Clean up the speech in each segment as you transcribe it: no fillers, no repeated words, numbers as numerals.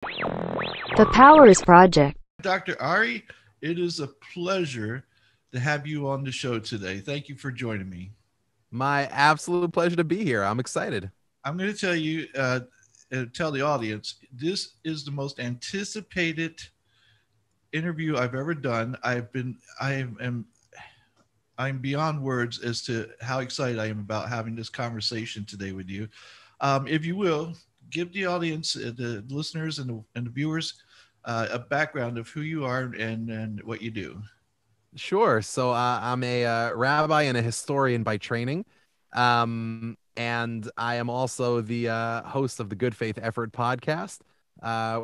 The Powers Project. Dr. Ari, it is a pleasure to have you on the show today. Thank you for joining me. My absolute pleasure to be here. I'm excited. I'm going to tell you, tell the audience, this is the most anticipated interview I've ever done. I'm beyond words as to how excited I am about having this conversation today with you. If you will, give the audience, the listeners and the viewers, a background of who you are and what you do. Sure. So I'm a rabbi and a historian by training. And I am also the host of the Good Faith Effort podcast,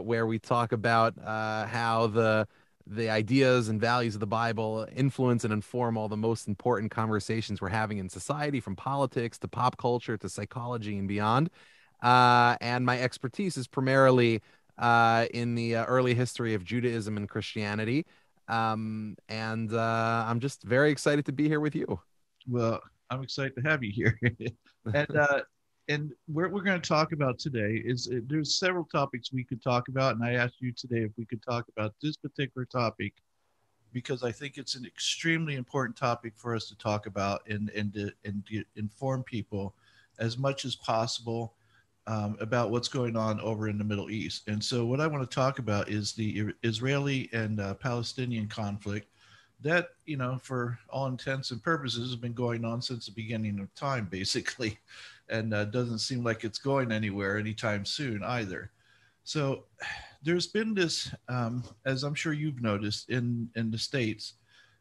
where we talk about how the ideas and values of the Bible influence and inform all the most important conversations we're having in society, from politics to pop culture to psychology and beyond. And my expertise is primarily in the early history of Judaism and Christianity. And I'm just very excited to be here with you. Well, I'm excited to have you here. and what we're going to talk about today is there's several topics we could talk about, and I asked you today if we could talk about this particular topic because I think it's an extremely important topic for us to talk about and to inform people as much as possible about what's going on over in the Middle East. And so, what I want to talk about is the Israeli and Palestinian conflict that, for all intents and purposes, has been going on since the beginning of time, basically, and doesn't seem like it's going anywhere anytime soon either. So, there's been this, as I'm sure you've noticed in the states,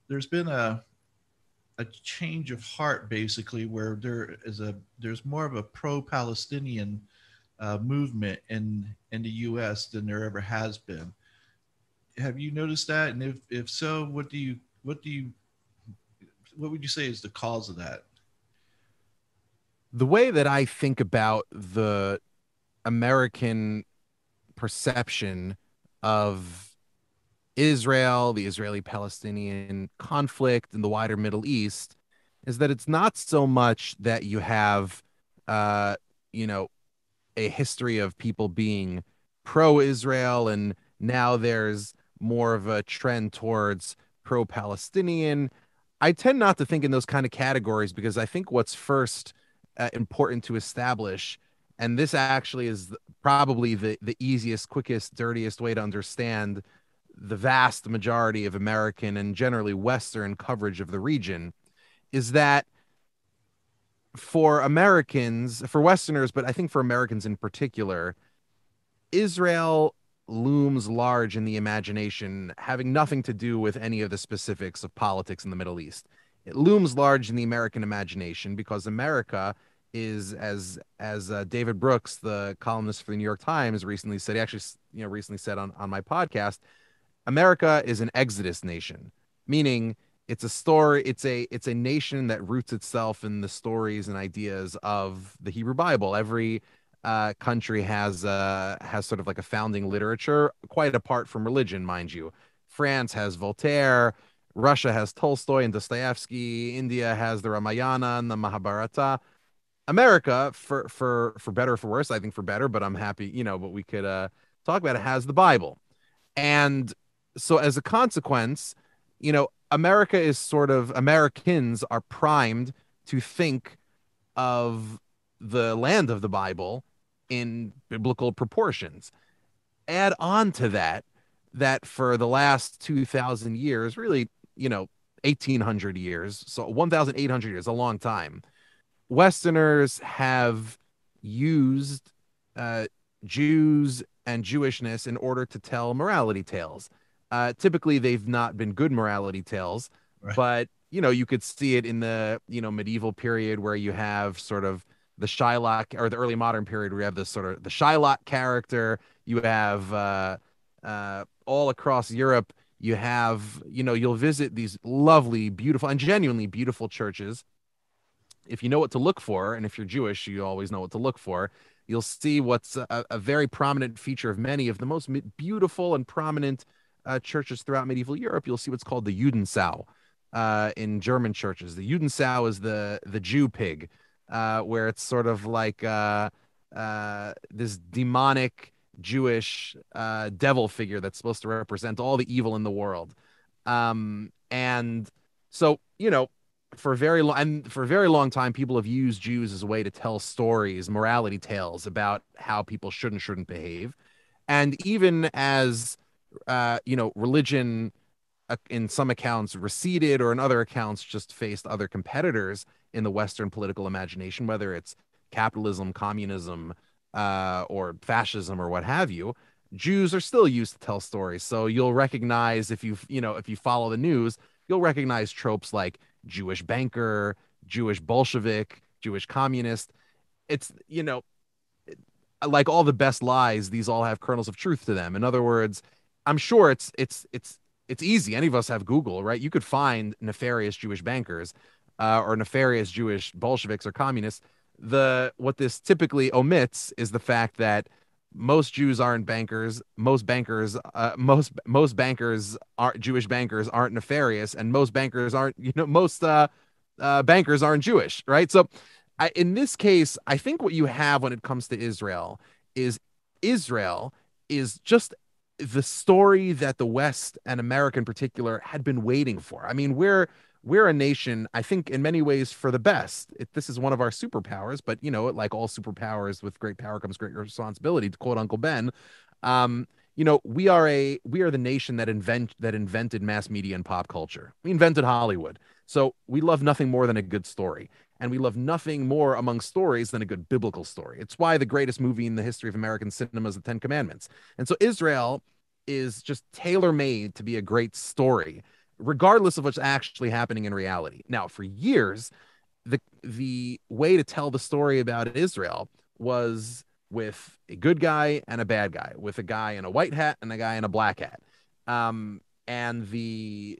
there's been a change of heart basically where there's more of a pro-Palestinian movement in the U.S. than there ever has been. Have you noticed that? And if so, what would you say is the cause of that? The way that I think about the American perception of Israel, the Israeli-Palestinian conflict, and the wider Middle East is that it's not so much that you have, uh, you know, a history of people being pro-Israel, and now there's more of a trend towards pro-Palestinian. I tend not to think in those kind of categories because I think what's first important to establish, and this actually is probably the easiest, quickest, dirtiest way to understand the vast majority of American and generally Western coverage of the region, is that for Americans, for Westerners, but I think for Americans in particular, Israel looms large in the imagination, having nothing to do with any of the specifics of politics in the Middle East. It looms large in the American imagination because America is, as David Brooks, the columnist for the New York Times, recently said. He actually, recently said on my podcast, America is an exodus nation, meaning it's a story, it's a nation that roots itself in the stories and ideas of the Hebrew Bible. Every country has sort of like a founding literature, quite apart from religion, mind you. France has Voltaire, Russia has Tolstoy and Dostoevsky, India has the Ramayana and the Mahabharata. America, for better or for worse, I think for better, but I'm happy, but we could talk about it, has the Bible. And so as a consequence, America is sort of, Americans are primed to think of the land of the Bible in biblical proportions. Add on to that for the last 2,000 years, really, 1,800 years, so 1,800 years, a long time, Westerners have used Jews and Jewishness in order to tell morality tales. Typically, they've not been good morality tales, Right. but you could see it in the medieval period where you have sort of the Shylock, or the early modern period where you have this sort of the Shylock character. You have all across Europe. You have you'll visit these lovely, beautiful, and genuinely beautiful churches. If you know what to look for, and if you're Jewish, you always know what to look for. You'll see what's a very prominent feature of many of the most beautiful and prominent churches throughout medieval Europe. You'll see what's called the Judensau in German churches. The Judensau is the Jew pig, where it's sort of like this demonic Jewish devil figure that's supposed to represent all the evil in the world. And so, for a very long time, people have used Jews as a way to tell stories, morality tales about how people should and shouldn't behave. And even as religion in some accounts receded, or in other accounts just faced other competitors in the Western political imagination, whether it's capitalism, communism, or fascism, or what have you. Jews are still used to tell stories. So you'll recognize, if you follow the news, you'll recognize tropes like Jewish banker, Jewish Bolshevik, Jewish communist. It's, like all the best lies, these all have kernels of truth to them. In other words, I'm sure it's easy. Any of us have Google, right? You could find nefarious Jewish bankers, or nefarious Jewish Bolsheviks or communists. What this typically omits is the fact that most Jews aren't bankers. Most bankers are Jewish bankers aren't nefarious, and most bankers aren't. Most bankers aren't Jewish, right? So, in this case, I think what you have when it comes to is Israel is just the story that the West, and America in particular, had been waiting for. I mean, we're a nation, I think, in many ways for the best. This is one of our superpowers, but like all superpowers, with great power comes great responsibility, to quote Uncle Ben. We are the nation that invented mass media and pop culture. We invented Hollywood. So we love nothing more than a good story. And we love nothing more among stories than a good biblical story. It's why the greatest movie in the history of American cinema is The Ten Commandments. And so Israel is just tailor made to be a great story, regardless of what's actually happening in reality. Now, for years, the way to tell the story about Israel was with a good guy and a bad guy, with a guy in a white hat and a guy in a black hat. And the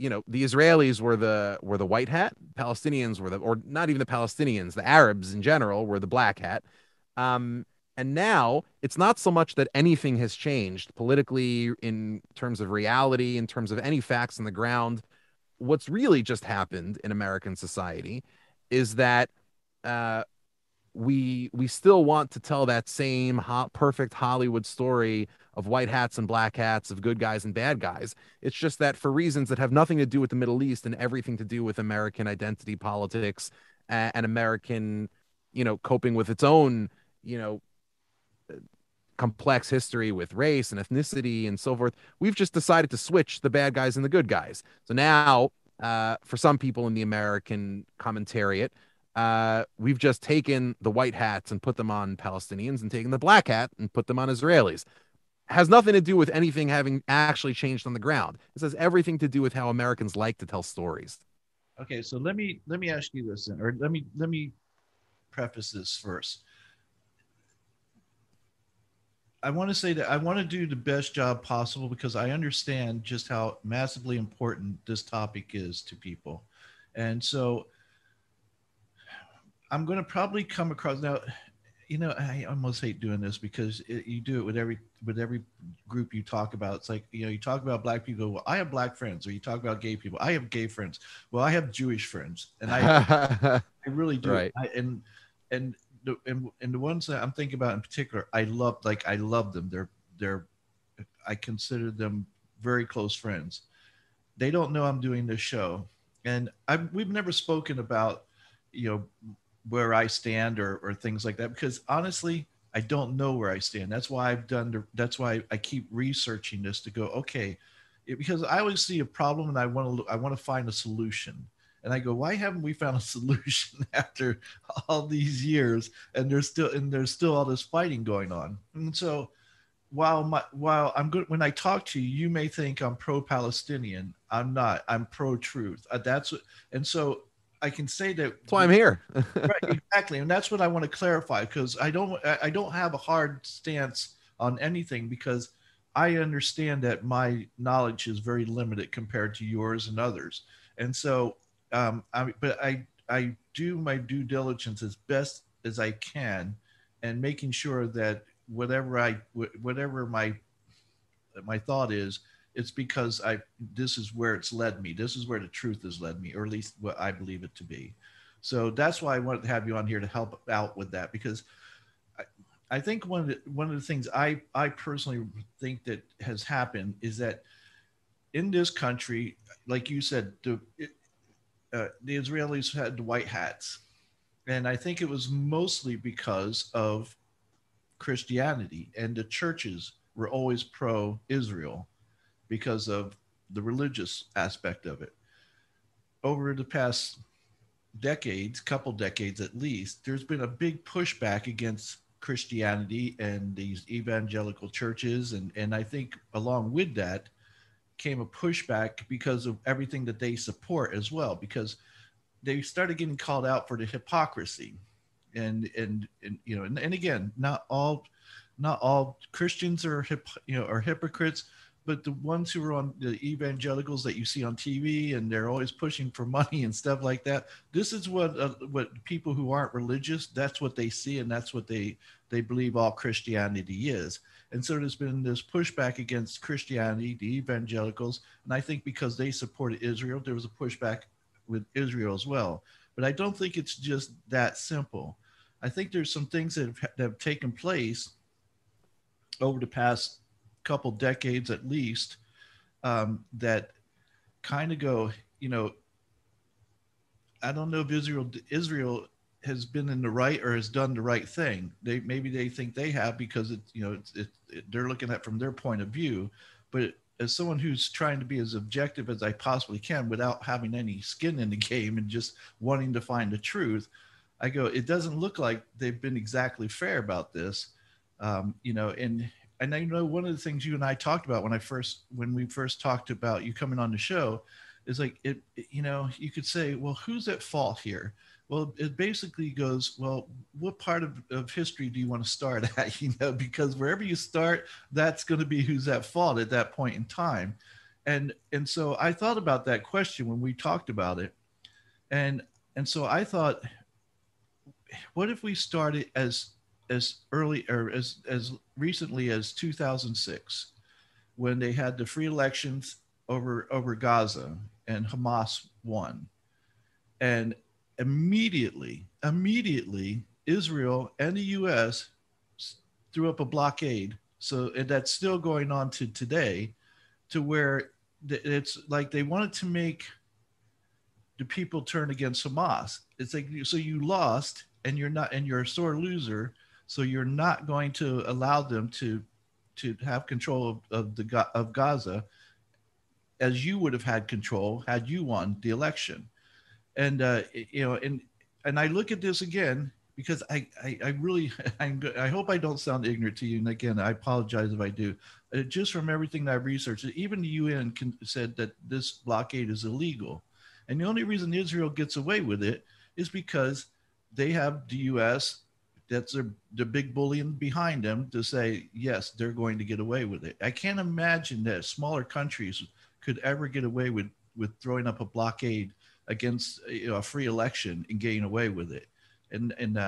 Israelis were the white hat, Palestinians were or not even the Palestinians, the Arabs in general were the black hat. And now it's not so much that anything has changed politically, in terms of reality, in terms of any facts on the ground. What's really just happened in American society is that we still want to tell that same perfect Hollywood story of white hats and black hats, of good guys and bad guys. It's just that for reasons that have nothing to do with the Middle East and everything to do with American identity politics, and American, coping with its own, complex history with race and ethnicity and so forth, we've just decided to switch the bad guys and the good guys. So now, for some people in the American commentariat, we've just taken the white hats and put them on Palestinians, and taken the black hat and put them on Israelis. Has nothing to do with anything having actually changed on the ground. It has everything to do with how Americans like to tell stories. Okay, so let me ask you this then, or let me preface this first. I want to say that I want to do the best job possible, because I understand just how massively important this topic is to people. And so I'm going to probably come across now. I almost hate doing this, because you do it with every group you talk about. It's like, you talk about black people. Well, I have black friends. Or you talk about gay people. I have gay friends. Well, I have Jewish friends, and I really do. Right. And the ones that I'm thinking about in particular, I love them. They're I consider them very close friends. They don't know I'm doing this show, and we've never spoken about, you know where I stand, or things like that, because honestly, I don't know where I stand. That's why I keep researching this, to go, okay, because I always see a problem, and I want to find a solution. And I go, why haven't we found a solution after all these years? And there's still all this fighting going on. And so while I'm good, when I talk to you, you may think I'm pro-Palestinian. I'm not. I'm pro-truth. And so I can say that. That's why I'm here. Right, exactly, and that's what I want to clarify, because I don't have a hard stance on anything, because I understand that my knowledge is very limited compared to yours and others. And so, but I do my due diligence as best as I can, and making sure that whatever my thought is, it's because this is where it's led me. This is where the truth has led me, or at least what I believe it to be. So that's why I wanted to have you on here, to help out with that, because I think one of the things I personally think that has happened is that in this country, like you said, the Israelis had the white hats, and I think it was mostly because of Christianity, and the churches were always pro-Israel because of the religious aspect of it. Over the past decades, couple decades at least, there's been a big pushback against Christianity and these evangelical churches, and I think along with that came a pushback because of everything that they support as well, because they started getting called out for the hypocrisy, and again, not all Christians are are hypocrites, but the ones who are on the evangelicals that you see on TV and they're always pushing for money and stuff like that. This is what people who aren't religious, that's what they see, and that's what they believe all Christianity is. And so there's been this pushback against Christianity, the evangelicals, and I think because they supported Israel, there was a pushback with Israel as well. But I don't think it's just that simple. I think there's some things that have taken place over the past couple decades at least, that kind of go, you know, I don't know if Israel has been in the right or has done the right thing. Maybe they think they have because they're looking at from their point of view, but as someone who's trying to be as objective as I possibly can without having any skin in the game and just wanting to find the truth, I go, it doesn't look like they've been exactly fair about this. And I know one of the things you and I talked about when we first talked about you coming on the show is like you could say, well, who's at fault here? Well, it basically goes, well, what part of history do you want to start at? Because wherever you start, that's going to be who's at fault at that point in time. And so I thought about that question when we talked about it. And so I thought, what if we started as early or as recently as 2006, when they had the free elections over Gaza and Hamas won, and immediately Israel and the U.S. threw up a blockade. So and that's still going on to today, to where it's like they wanted to make the people turn against Hamas. It's like, so you lost and you're a sore loser. So you're not going to allow them to have control of Gaza as you would have had control had you won the election. And and I look at this again because I really I hope I don't sound ignorant to you. And again, I apologize if I do. Just from everything that I've researched, even the UN said that this blockade is illegal, and the only reason Israel gets away with it is because they have the U.S. That's the big bullion behind them to say yes, they're going to get away with it. I can't imagine that smaller countries could ever get away with throwing up a blockade against a free election and getting away with it. And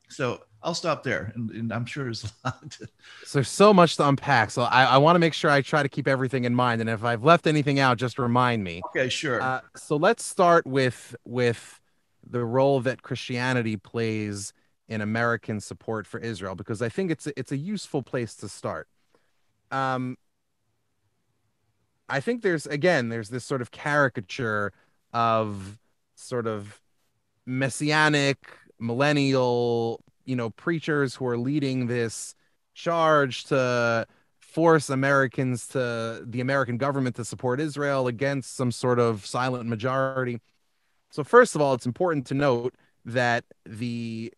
so I'll stop there, and I'm sure there's a lot. So there's so much to unpack. So I want to make sure I try to keep everything in mind. And if I've left anything out, just remind me. Okay, sure. So let's start with the role that Christianity plays in American support for Israel, because I think it's a useful place to start. Um, I think there's this sort of caricature of sort of messianic millennial, preachers who are leading this charge to force the American government to support Israel against some sort of silent majority. So first of all, it's important to note that the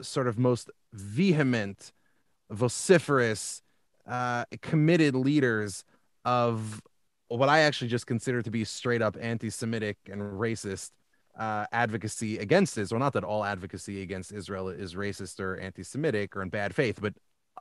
sort of most vehement, vociferous, committed leaders of what I actually just consider to be straight up anti-Semitic and racist advocacy against Israel. Not that all advocacy against Israel is racist or anti-Semitic or in bad faith,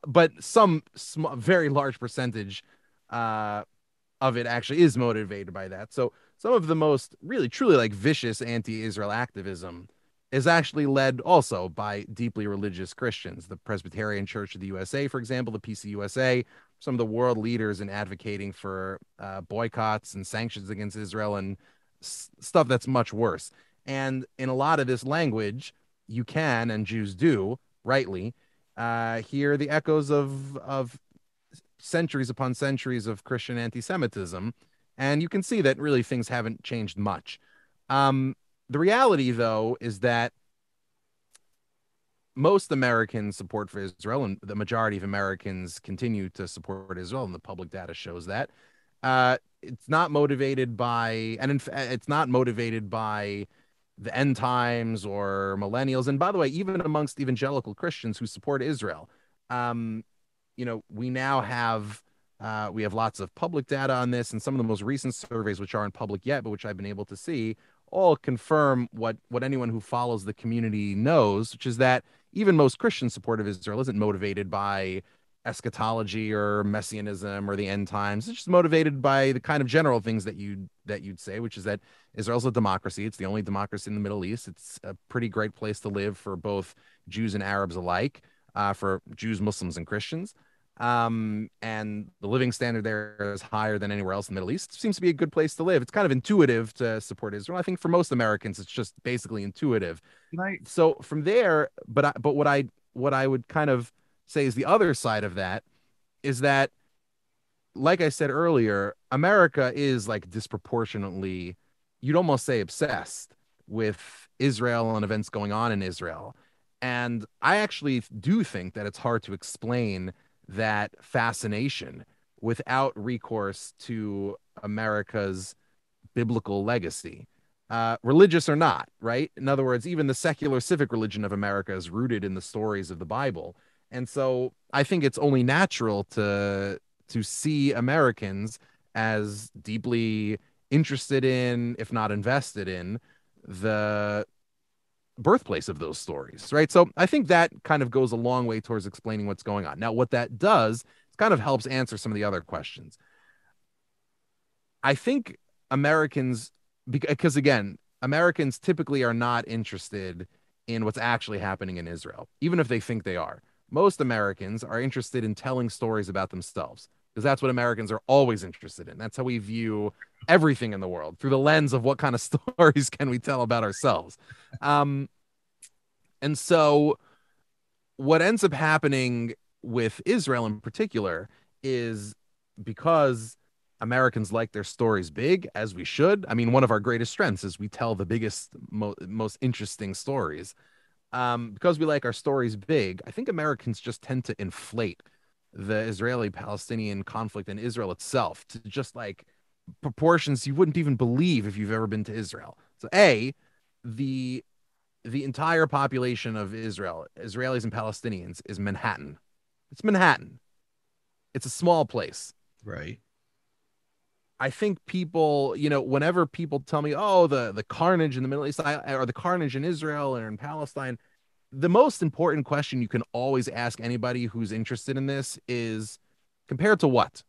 but some very large percentage of it actually is motivated by that. So some of the most really truly like vicious anti-Israel activism is actually led also by deeply religious Christians. The Presbyterian Church of the USA, for example, the PCUSA, some of the world leaders in advocating for boycotts and sanctions against Israel and stuff that's much worse. And in a lot of this language, you can, and Jews do, rightly, hear the echoes of centuries upon centuries of Christian anti-Semitism, and you can see that really things haven't changed much. The reality, though, is that most Americans support for Israel, and the majority of Americans continue to support Israel, and the public data shows that. It's not motivated by, and it's not motivated by the end times or millennials. And by the way, even amongst evangelical Christians who support Israel, um, we now have we have lots of public data on this, and some of the most recent surveys, which aren't public yet, but which I've been able to see, all confirm what anyone who follows the community knows, which is that even most Christian support of Israel isn't motivated by eschatology or messianism or the end times. It's just motivated by the kind of general things that you'd say, which is that Israel's a democracy. It's the only democracy in the Middle East. It's a pretty great place to live for both Jews and Arabs alike, for Jews, Muslims, and Christians. And the living standard there is higher than anywhere else in the Middle East. It seems to be a good place to live. It's kind of intuitive to support Israel. I think for most Americans, it's just basically intuitive. Can I? So from there, but what I would kind of say is the other side of that is that, like I said earlier, America is like disproportionately, you'd almost say obsessed with Israel and events going on in Israel. And I actually do think that it's hard to explain that fascination without recourse to America's biblical legacy, religious or not, right? In other words, even the secular civic religion of America is rooted in the stories of the Bible. And so I think it's only natural to see Americans as deeply interested in, if not invested in, the birthplace of those stories, right? So I think that kind of goes a long way towards explaining what's going on. Now, what that does is kind of helps answer some of the other questions. I think Americans, because again, Americans typically are not interested in what's actually happening in Israel, even if they think they are. Most Americans are interested in telling stories about themselves because that's what Americans are always interested in. That's how we view everything in the world, through the lens of what kind of stories can we tell about ourselves. Um, and so what ends up happening with Israel in particular is, because Americans like their stories big, as we should. I mean, one of our greatest strengths is we tell the biggest, most interesting stories. Because we like our stories big, I think Americans just tend to inflate the Israeli-Palestinian conflict in Israel itself to just like proportions you wouldn't even believe if you've ever been to Israel. So, the the entire population of Israel, Israelis and Palestinians, is Manhattan. It's Manhattan. It's a small place. Right. I think people, whenever people tell me, oh, the carnage in the Middle East, or the carnage in Israel or in Palestine, the most important question you can always ask anybody who's interested in this is, compared to what?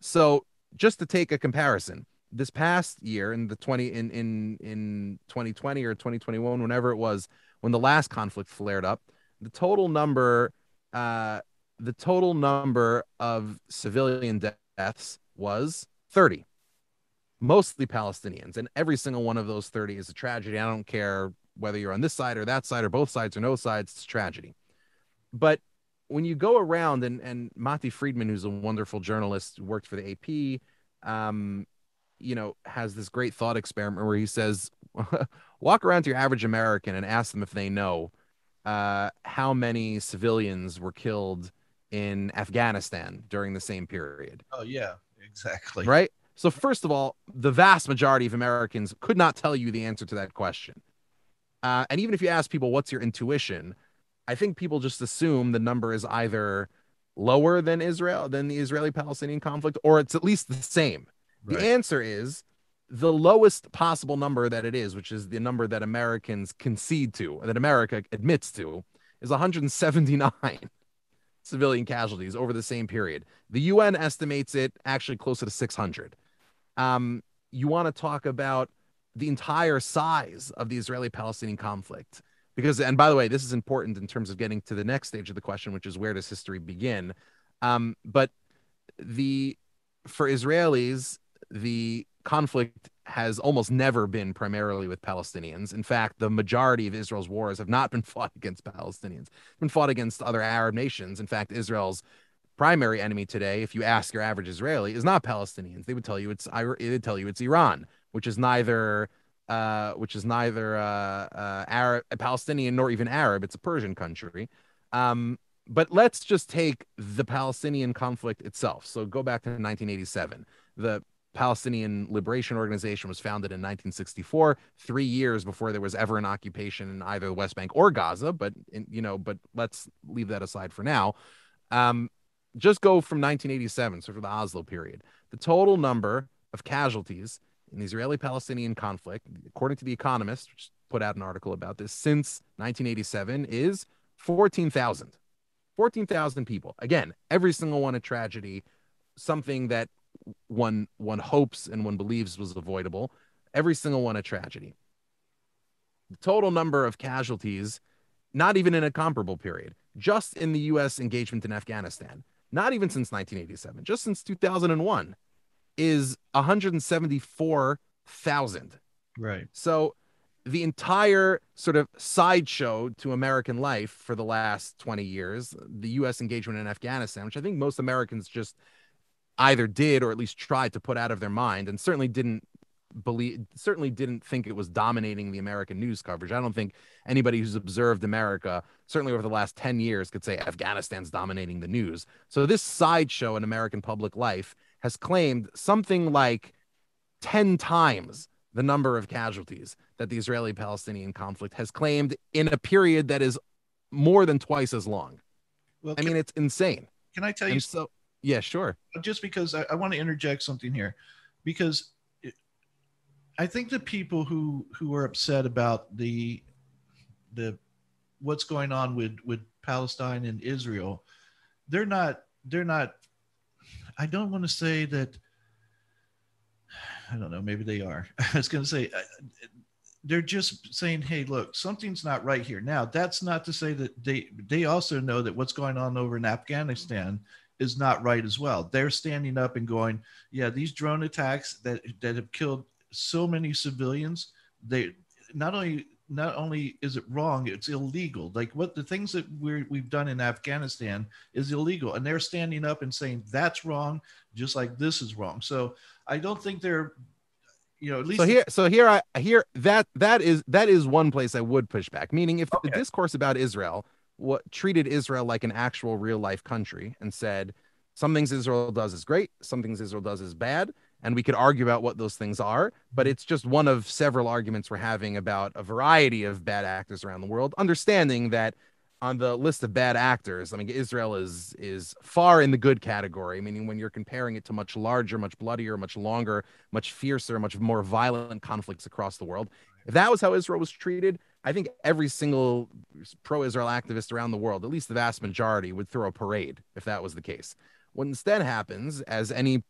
So just to take a comparison, this past year in the 2020 or 2021, whenever it was, when the last conflict flared up, the total number uh the total number of civilian deaths was 30, mostly Palestinians, and every single one of those 30 is a tragedy. I don't care whether you're on this side or that side or both sides or no sides, it's tragedy. But when you go around, and Mati Friedman, who's a wonderful journalist who worked for the AP, has this great thought experiment where he says, walk around to your average American and ask them if they know how many civilians were killed in Afghanistan during the same period. Oh yeah, exactly. Right? So first of all, the vast majority of Americans could not tell you the answer to that question. And even if you ask people, what's your intuition? I think people just assume the number is either lower than the Israeli-Palestinian conflict, or it's at least the same. The Right. answer is the lowest possible number that it is, which is the number that Americans concede to, that America admits to, is 179 civilian casualties over the same period. The UN estimates it actually closer to 600. You want to talk about the entire size of the Israeli-Palestinian conflict. Because, and by the way, this is important in terms of getting to the next stage of the question, which is, where does history begin? But for Israelis, the conflict has almost never been primarily with Palestinians. In fact, the majority of Israel's wars have not been fought against Palestinians, it's been fought against other Arab nations. In fact, Israel's primary enemy today, if you ask your average Israeli, is not Palestinians. They would tell you it's Iran, which is neither Arab, Palestinian, nor even Arab. It's a Persian country. But let's just take the Palestinian conflict itself. So go back to 1987. The Palestinian Liberation Organization was founded in 1964, 3 years before there was ever an occupation in either the West Bank or Gaza. But let's leave that aside for now. Just go from 1987, so for the Oslo period. The total number of casualties in the Israeli-Palestinian conflict, according to The Economist, which put out an article about this, since 1987 is 14,000. 14,000 people. Again, every single one a tragedy, something that one hopes and one believes was avoidable. Every single one a tragedy. The total number of casualties, not even in a comparable period, just in the U.S. engagement in Afghanistan, not even since 1987, just since 2001, is 174,000. Right. So the entire sort of sideshow to American life for the last 20 years, the U.S. engagement in Afghanistan, which I think most Americans just either did or at least tried to put out of their mind, and certainly didn't think it was dominating the American news coverage. I don't think anybody who's observed America, certainly over the last 10 years, could say Afghanistan's dominating the news. So this sideshow in American public life has claimed something like 10 times the number of casualties that the Israeli-Palestinian conflict has claimed in a period that is more than twice as long. Well, I mean, it's insane. Can I tell you? And so, yeah, sure. Just because I want to interject something here, because I think the people who are upset about the what's going on with Palestine and Israel, they're not. I don't want to say that. I don't know. Maybe they are. I was going to say they're just saying, "Hey, look, something's not right here." Now, that's not to say that they also know that what's going on over in Afghanistan is not right as well. They're standing up and going, "Yeah, these drone attacks that have killed so many civilians, they not only is it wrong, it's illegal. Like what the things that we've done in Afghanistan is illegal, and they're standing up and saying that's wrong, just like this is wrong." So I don't think they're, at least. That is one place I would push back. Meaning, if the discourse about Israel treated Israel like an actual real life country and said some things Israel does is great, some things Israel does is bad, and we could argue about what those things are, but it's just one of several arguments we're having about a variety of bad actors around the world, understanding that on the list of bad actors, I mean, Israel is far in the good category, meaning when you're comparing it to much larger, much bloodier, much longer, much fiercer, much more violent conflicts across the world. If that was how Israel was treated, I think every single pro-Israel activist around the world, at least the vast majority, would throw a parade if that was the case. What instead happens, as any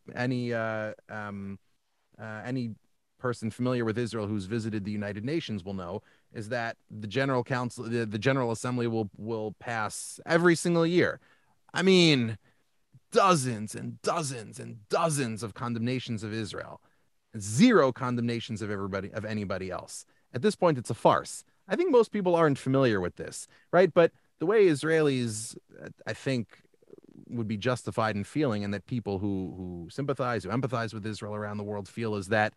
person familiar with Israel who's visited the United Nations will know, is that the General Council, the General Assembly will pass every single year. I mean, dozens and dozens and dozens of condemnations of Israel, zero condemnations of anybody else. At this point, it's a farce. I think most people aren't familiar with this, right? But the way Israelis, I think, would be justified in feeling, and that people who sympathize, who empathize with Israel around the world feel, is that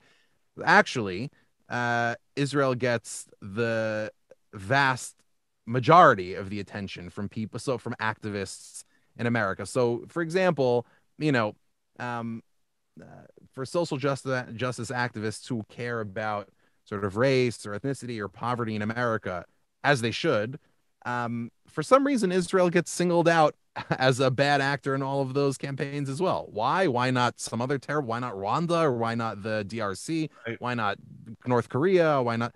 actually Israel gets the vast majority of the attention from people, so from activists in America. So, for example, for social justice activists who care about sort of race or ethnicity or poverty in America, as they should, for some reason, Israel gets singled out as a bad actor in all of those campaigns as well. Why? Why not some other terror? Why not Rwanda? Or why not the DRC? Why not North Korea? Why not?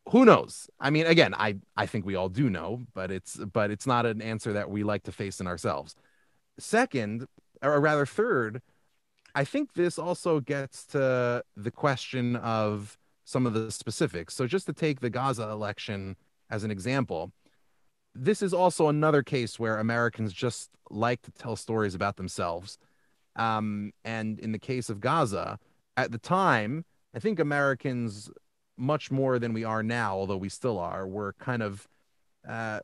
Who knows? I mean, again, I think we all do know, but it's not an answer that we like to face in ourselves. Second, or rather third, I think this also gets to the question of some of the specifics. So just to take the Gaza election as an example, this is also another case where Americans just like to tell stories about themselves. And in the case of Gaza, at the time, I think Americans, much more than we are now, although we still are, were kind of uh,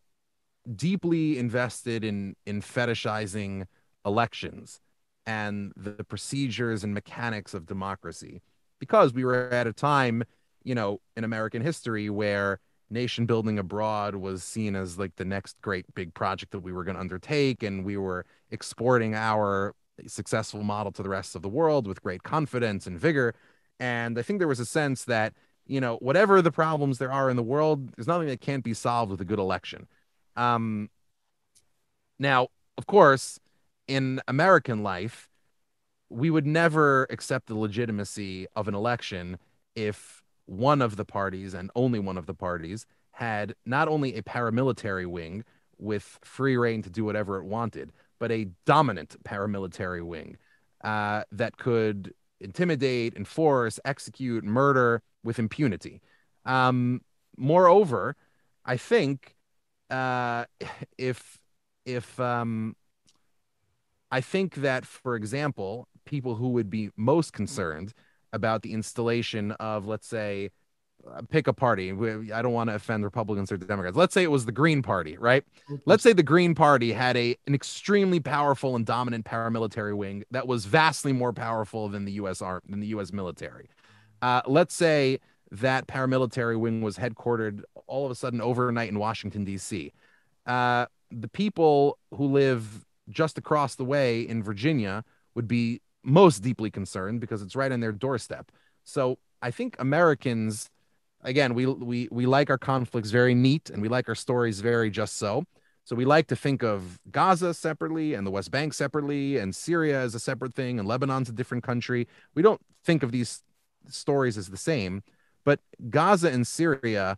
deeply invested in fetishizing elections and the procedures and mechanics of democracy because we were at a time, in American history where nation building abroad was seen as like the next great big project that we were going to undertake, and we were exporting our successful model to the rest of the world with great confidence and vigor. And I think there was a sense that, whatever the problems there are in the world, there's nothing that can't be solved with a good election. um, Now, of course, in American life, we would never accept the legitimacy of an election if one of the parties and only one of the parties had not only a paramilitary wing with free reign to do whatever it wanted, but a dominant paramilitary wing that could intimidate, enforce, execute, murder with impunity. Um, Moreover, I think uh, if if I think that, for example, people who would be most concerned about the installation of, let's say, pick a party. I don't want to offend Republicans or Democrats. Let's say it was the Green Party, right? Let's say the Green Party had an extremely powerful and dominant paramilitary wing that was vastly more powerful than the U.S. military. Let's say that paramilitary wing was headquartered all of a sudden overnight in Washington, D.C. The people who live just across the way in Virginia would be most deeply concerned because it's right on their doorstep. So I think Americans, again, we like our conflicts very neat and we like our stories very just so. So we like to think of Gaza separately and the West Bank separately and Syria as a separate thing and Lebanon's a different country. We don't think of these stories as the same, but Gaza and Syria,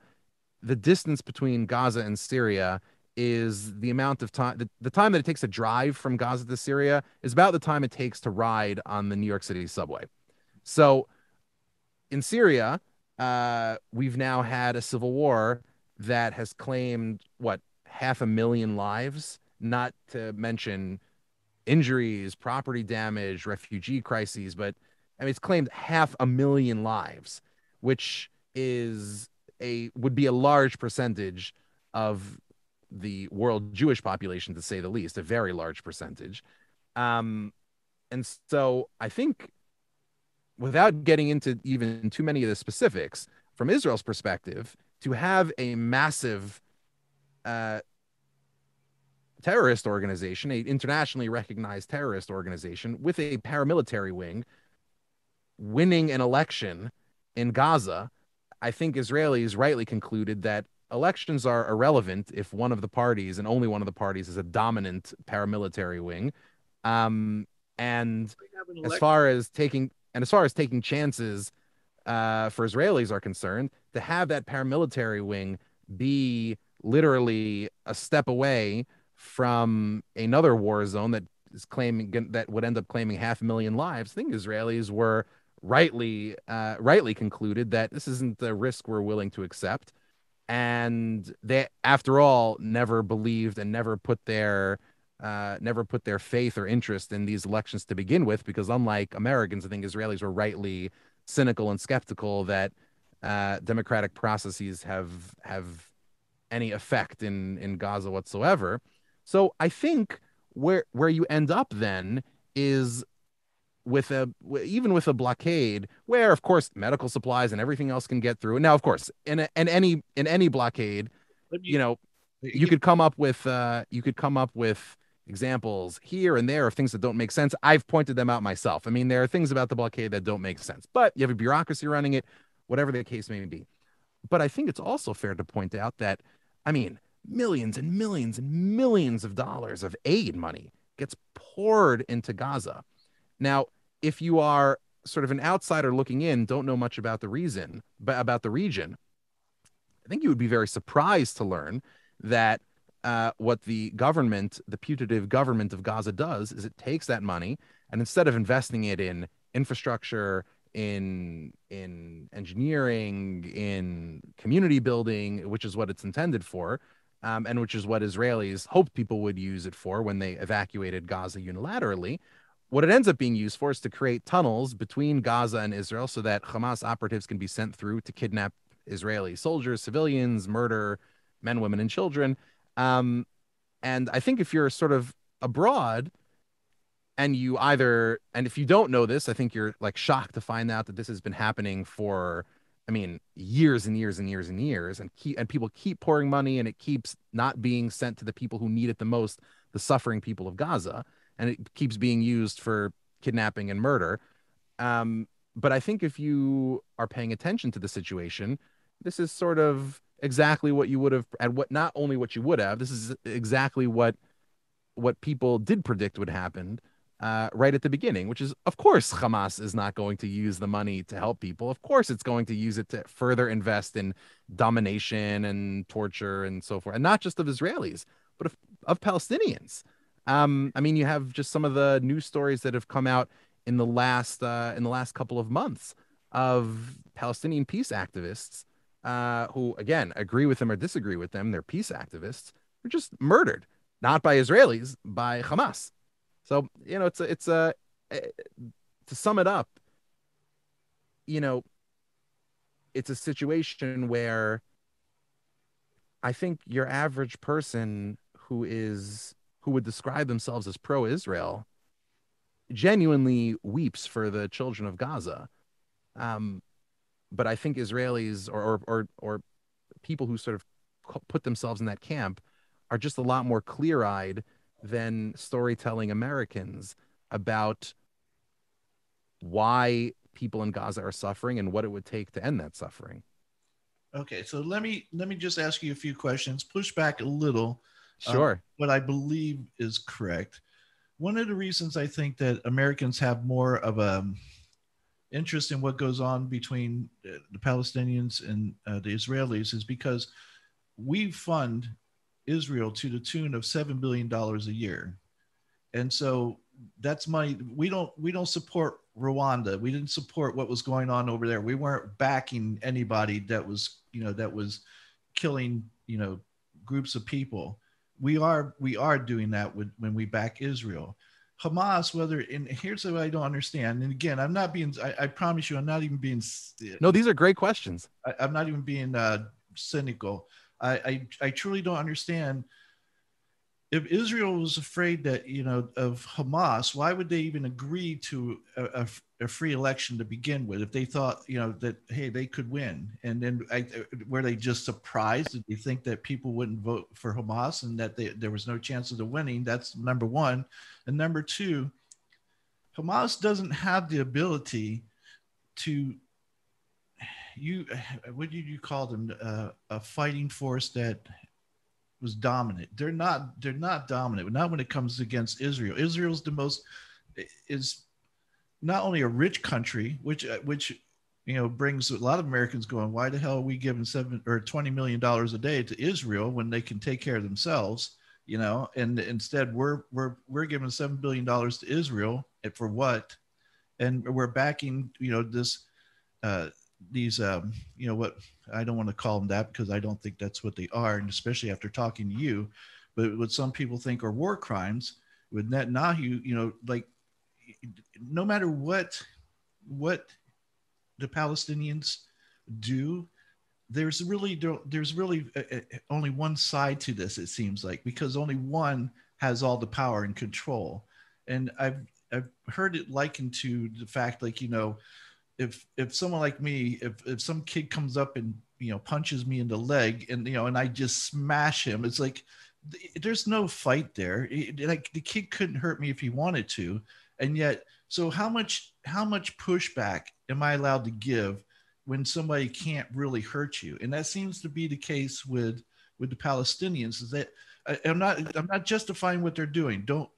the distance between Gaza and Syria is the amount of time, the time that it takes to drive from Gaza to Syria is about the time it takes to ride on the New York City subway. So in Syria, we've now had a civil war that has claimed what, 500,000 lives, not to mention injuries, property damage, refugee crises, but I mean, it's claimed 500,000 lives, which is would be a large percentage of the world Jewish population, to say the least, a very large percentage. Um, and so I think, without getting into even too many of the specifics, from Israel's perspective, to have a massive uh, terrorist organization, a internationally recognized terrorist organization with a paramilitary wing, winning an election in Gaza, I think Israelis rightly concluded that elections are irrelevant if one of the parties and only one of the parties is a dominant paramilitary wing. Um, and as far as taking chances for Israelis are concerned, to have that paramilitary wing be literally a step away from another war zone that would end up claiming 500,000 lives, I think Israelis were rightly concluded that this isn't the risk we're willing to accept. And they, after all, never believed and never put their faith or interest in these elections to begin with, because unlike Americans, I think Israelis were rightly cynical and skeptical that democratic processes have any effect in Gaza whatsoever. So I think where you end up then is with even with a blockade, where of course medical supplies and everything else can get through. Now, of course, in any blockade, Let me, you know, yeah, you could come up with examples here and there of things that don't make sense. I've pointed them out myself. I mean, there are things about the blockade that don't make sense, but you have a bureaucracy running it, whatever the case may be. But I think it's also fair to point out that, I mean, millions and millions and millions of dollars of aid money gets poured into Gaza. Now, if you are sort of an outsider looking in, don't know much about the reason, but about the region, I think you would be very surprised to learn that what the putative government of Gaza does is it takes that money, and instead of investing it in infrastructure, in engineering, in community building, which is what it's intended for, and which is what Israelis hoped people would use it for when they evacuated Gaza unilaterally, what it ends up being used for is to create tunnels between Gaza and Israel so that Hamas operatives can be sent through to kidnap Israeli soldiers, civilians, murder men, women, and children. Um, and I think if you're sort of abroad and if you don't know this, I think you're like shocked to find out that this has been happening for, I mean, years and years and years and years, and people keep pouring money, and it keeps not being sent to the people who need it the most, the suffering people of Gaza, and it keeps being used for kidnapping and murder. But I think if you are paying attention to the situation, this is sort of exactly what you would have, and what not only what you would have, this is exactly what people did predict would happen right at the beginning, which is, of course, Hamas is not going to use the money to help people. Of course, it's going to use it to further invest in domination and torture and so forth, and not just of Israelis, but of Palestinians. I mean, you have just some of the news stories that have come out in the last couple of months of Palestinian peace activists who, again, agree with them or disagree with them. They're peace activists who are just murdered, not by Israelis, by Hamas. So, to sum it up, you know, it's a situation where I think your average person who would describe themselves as pro-Israel genuinely weeps for the children of Gaza. Um, but I think Israelis or people who sort of put themselves in that camp are just a lot more clear-eyed than storytelling Americans about why people in Gaza are suffering and what it would take to end that suffering. Okay, so let me just ask you a few questions. Push back a little. Sure. What I believe is correct. One of the reasons I think that Americans have more of a interest in what goes on between the Palestinians and the Israelis is because we fund Israel to the tune of $7 billion a year, and so that's money we don't support Rwanda. We didn't support what was going on over there. We weren't backing anybody that was killing groups of people. We are doing that when we back Israel. Hamas, whether and here's what I don't understand. And again, I'm not being. I promise you, I'm not even being. No, these are great questions. I'm not even being cynical. I truly don't understand. If Israel was afraid that of Hamas, why would they even agree to a free election to begin with? If they thought that hey they could win, and then were they just surprised? Did they think that people wouldn't vote for Hamas and that there was no chance of the winning? That's number one, and number two, Hamas doesn't have the ability to what did you call them a fighting force that was dominant. They're not dominant. Not when it comes against Israel. Israel's the most is not only a rich country, which brings a lot of Americans going, why the hell are we giving $20 million a day to Israel when they can take care of themselves? And instead we're giving $7 billion to Israel, and for what? And we're backing this these what I don't want to call them that because I don't think that's what they are, and especially after talking to you, but what some people think are war crimes with Netanyahu, like no matter what the Palestinians do, there's really only one side to this, it seems like, because only one has all the power and control. And I've heard it likened to the fact, like, if someone like me, if some kid comes up and punches me in the leg and I just smash him, it's like there's no fight there. Like the kid couldn't hurt me if he wanted to, and yet so how much pushback am I allowed to give when somebody can't really hurt you? And that seems to be the case with the Palestinians. Is that I'm not justifying what they're doing. Don't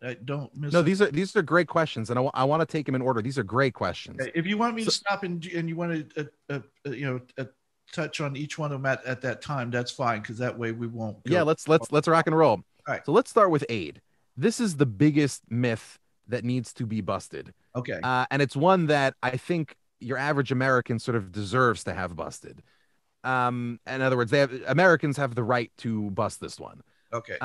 miss. No, these are great questions, and I want to take them in order. These are great questions. If you want me to stop and you want to touch on each one of them at that time, that's fine, because that way we won't go. Yeah, let's rock and roll. All right. So let's start with aid. This is the biggest myth that needs to be busted. Okay. And it's one that I think your average American sort of deserves to have busted. In other words, Americans have the right to bust this one. Okay.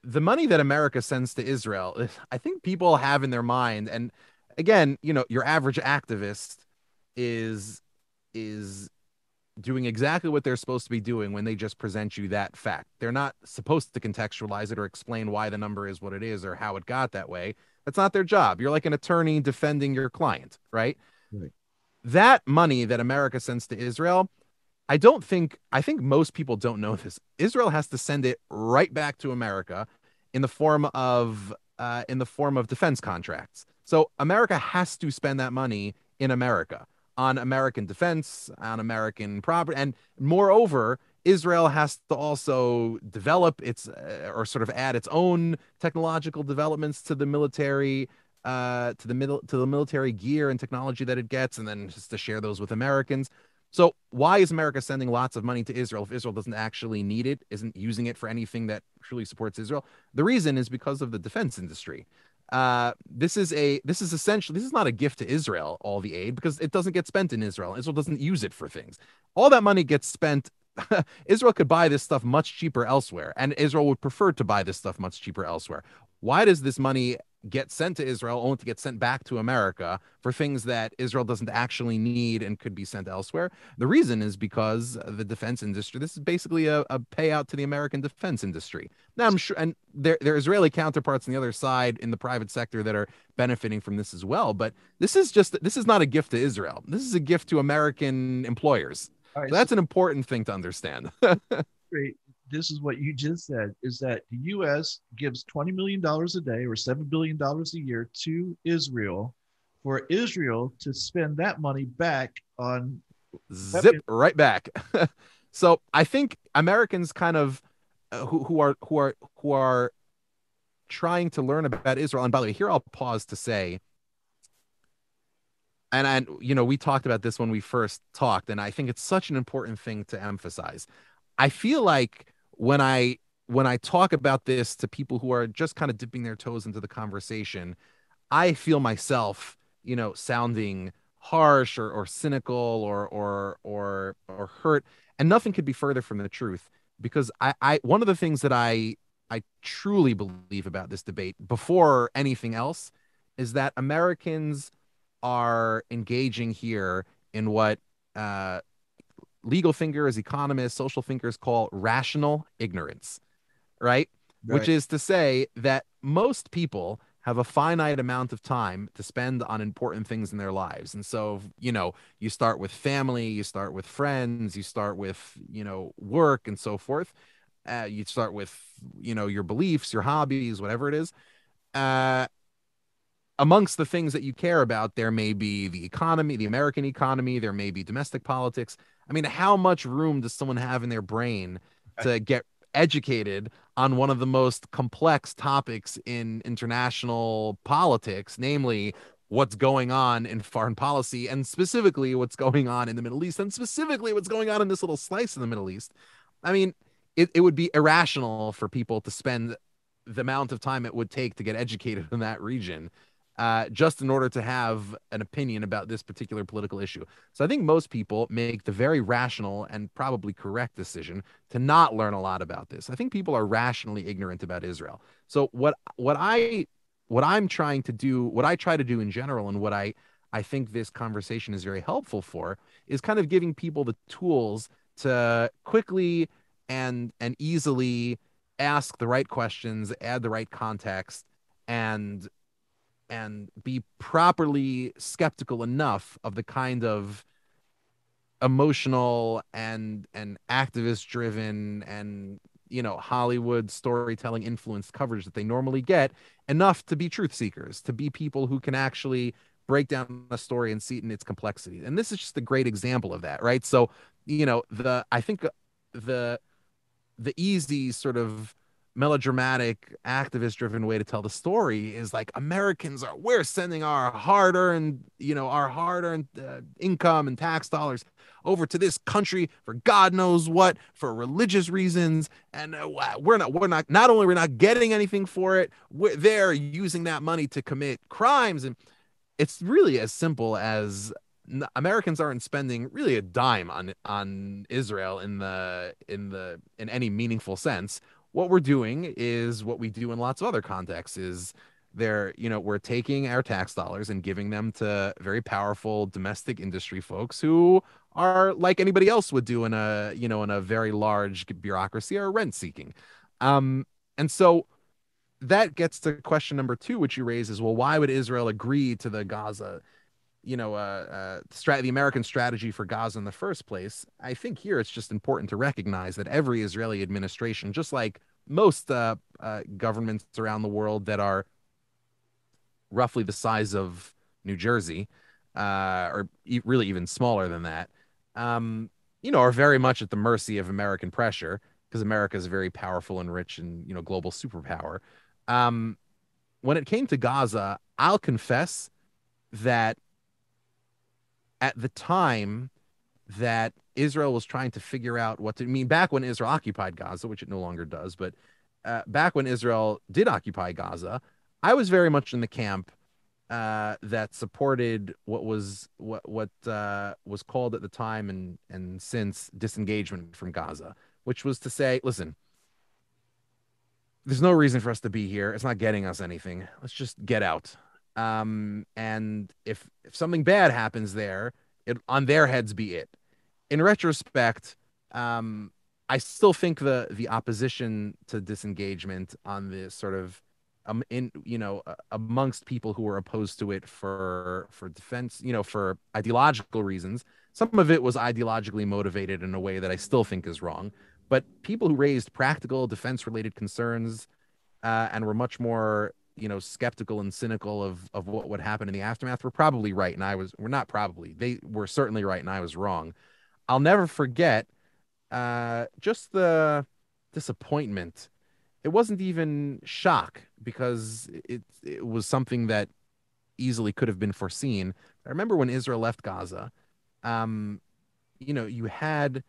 the money that America sends to Israel, I think people have in their mind, and again, your average activist is is doing exactly what they're supposed to be doing when they just present you that fact. They're not supposed to contextualize it or explain why the number is what it is or how it got that way. That's not their job. You're like an attorney defending your client, right? Right. That money that America sends to Israel, I think most people don't know this. Israel has to send it right back to America in the form of defense contracts. So America has to spend that money in America on American defense, on American property, and moreover, Israel has to also develop its or sort of add its own technological developments to the military to the military gear and technology that it gets, and then just to share those with Americans. So why is America sending lots of money to Israel if Israel doesn't actually need it, isn't using it for anything that truly supports Israel? The reason is because of the defense industry. This is not a gift to Israel, all the aid, because it doesn't get spent in Israel. Israel doesn't use it for things. All that money gets spent. Israel could buy this stuff much cheaper elsewhere, and Israel would prefer to buy this stuff much cheaper elsewhere. Why does this money get sent to Israel only to get sent back to America for things that Israel doesn't actually need and could be sent elsewhere? The reason is because the defense industry, this is basically a payout to the American defense industry. Now, I'm sure, and there are Israeli counterparts on the other side in the private sector that are benefiting from this as well. But this is not a gift to Israel. This is a gift to American employers. All So right. So that's an important thing to understand. great. This is what you just said, is that the US gives $20 million a day or $7 billion a year to Israel for Israel to spend that money back on Zip weapons. right back. So I think Americans kind of who are trying to learn about Israel. And by the way, here I'll pause to say, and we talked about this when we first talked, and I think it's such an important thing to emphasize. I feel like when I talk about this to people who are just kind of dipping their toes into the conversation, I feel myself, sounding harsh or cynical or hurt. And nothing could be further from the truth because I one of the things that I truly believe about this debate before anything else is that Americans are engaging here in what uh, legal thinkers, economists, social thinkers call rational ignorance, right? Which Right. is to say that most people have a finite amount of time to spend on important things in their lives. And so, you start with family, you start with friends, you start with, work and so forth. You start with, your beliefs, your hobbies, whatever it is. Uh, Amongst the things that you care about, there may be the economy, the American economy, there may be domestic politics. I mean, how much room does someone have in their brain Right. to get educated on one of the most complex topics in international politics, namely what's going on in foreign policy and specifically what's going on in the Middle East and specifically what's going on in this little slice of the Middle East? I mean, it would be irrational for people to spend the amount of time it would take to get educated in that region just in order to have an opinion about this particular political issue. So I think most people make the very rational and probably correct decision to not learn a lot about this. I think people are rationally ignorant about Israel. So what I'm trying to do, what I try to do in general, and what I think this conversation is very helpful for, is kind of giving people the tools to quickly and easily ask the right questions, add the right context, and be properly skeptical enough of the kind of emotional and activist driven and Hollywood storytelling influenced coverage that they normally get enough to be truth seekers, to be people who can actually break down a story and see it in its complexity. And this is just a great example of that, right? So, the I think the the easy sort of melodramatic activist driven way to tell the story is like we're sending our hard earned income and tax dollars over to this country for God knows what, for religious reasons, and not only we're not getting anything for it, they're using that money to commit crimes. And it's really as simple as Americans aren't spending really a dime on Israel in any meaningful sense. what we're doing is what we do in lots of other contexts is we're taking our tax dollars and giving them to very powerful domestic industry folks who are like anybody else would do in a very large bureaucracy or rent seeking. And so that gets to question number two, which you raise is, well, why would Israel agree to the Gaza, the American strategy for Gaza in the first place? I think here it's just important to recognize that every Israeli administration, just like most governments around the world that are roughly the size of New Jersey, really even smaller than that, are very much at the mercy of American pressure because America is a very powerful and rich and global superpower. Um, when it came to Gaza, I'll confess that at the time that Israel was trying to figure out what to mean back when Israel occupied Gaza, which it no longer does, but back when Israel did occupy Gaza, I was very much in the camp that supported what was called at the time and since disengagement from Gaza, which was to say, listen, there's no reason for us to be here. It's not getting us anything. Let's just get out. And if something bad happens there, it on their heads be it. In retrospect, I still think the opposition to disengagement on this sort of amongst people who were opposed to it for defense, for ideological reasons. Some of it was ideologically motivated in a way that I still think is wrong. But people who raised practical defense related concerns and were much more skeptical and cynical of what would happen in the aftermath were probably right, and we're not probably, they were certainly right, and I was wrong. I'll never forget just the disappointment. It wasn't even shock because it was something that easily could have been foreseen. I remember when Israel left Gaza, um, you had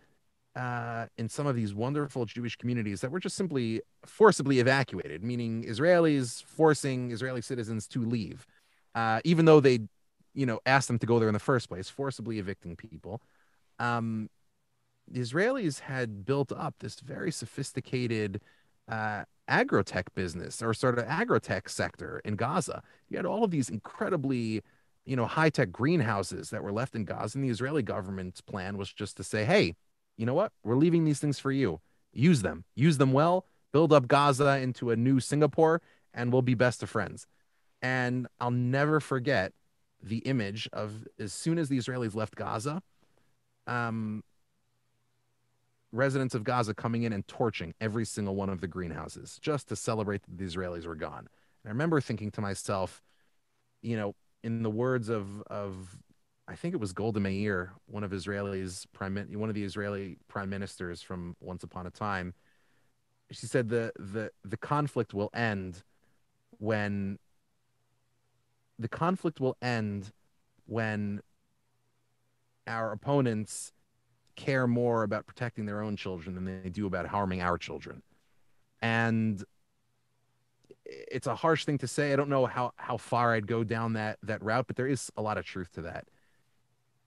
in some of these wonderful Jewish communities that were just simply forcibly evacuated, meaning Israelis forcing Israeli citizens to leave, even though they, asked them to go there in the first place, forcibly evicting people. Um, the Israelis had built up this very sophisticated agrotech business or sort of agrotech sector in Gaza. You had all of these incredibly, high-tech greenhouses that were left in Gaza, and the Israeli government's plan was just to say, hey, you know what? We're leaving these things for you. Use them well, build up Gaza into a new Singapore, and we'll be best of friends. And I'll never forget the image of as soon as the Israelis left Gaza, um, residents of Gaza coming in and torching every single one of the greenhouses just to celebrate that the Israelis were gone. And I remember thinking to myself, in the words of I think it was Golda Meir, one of the Israeli prime ministers from once upon a time. She said the conflict will end when the conflict will end when our opponents care more about protecting their own children than they do about harming our children. And it's a harsh thing to say. I don't know how far I'd go down that route, but there is a lot of truth to that.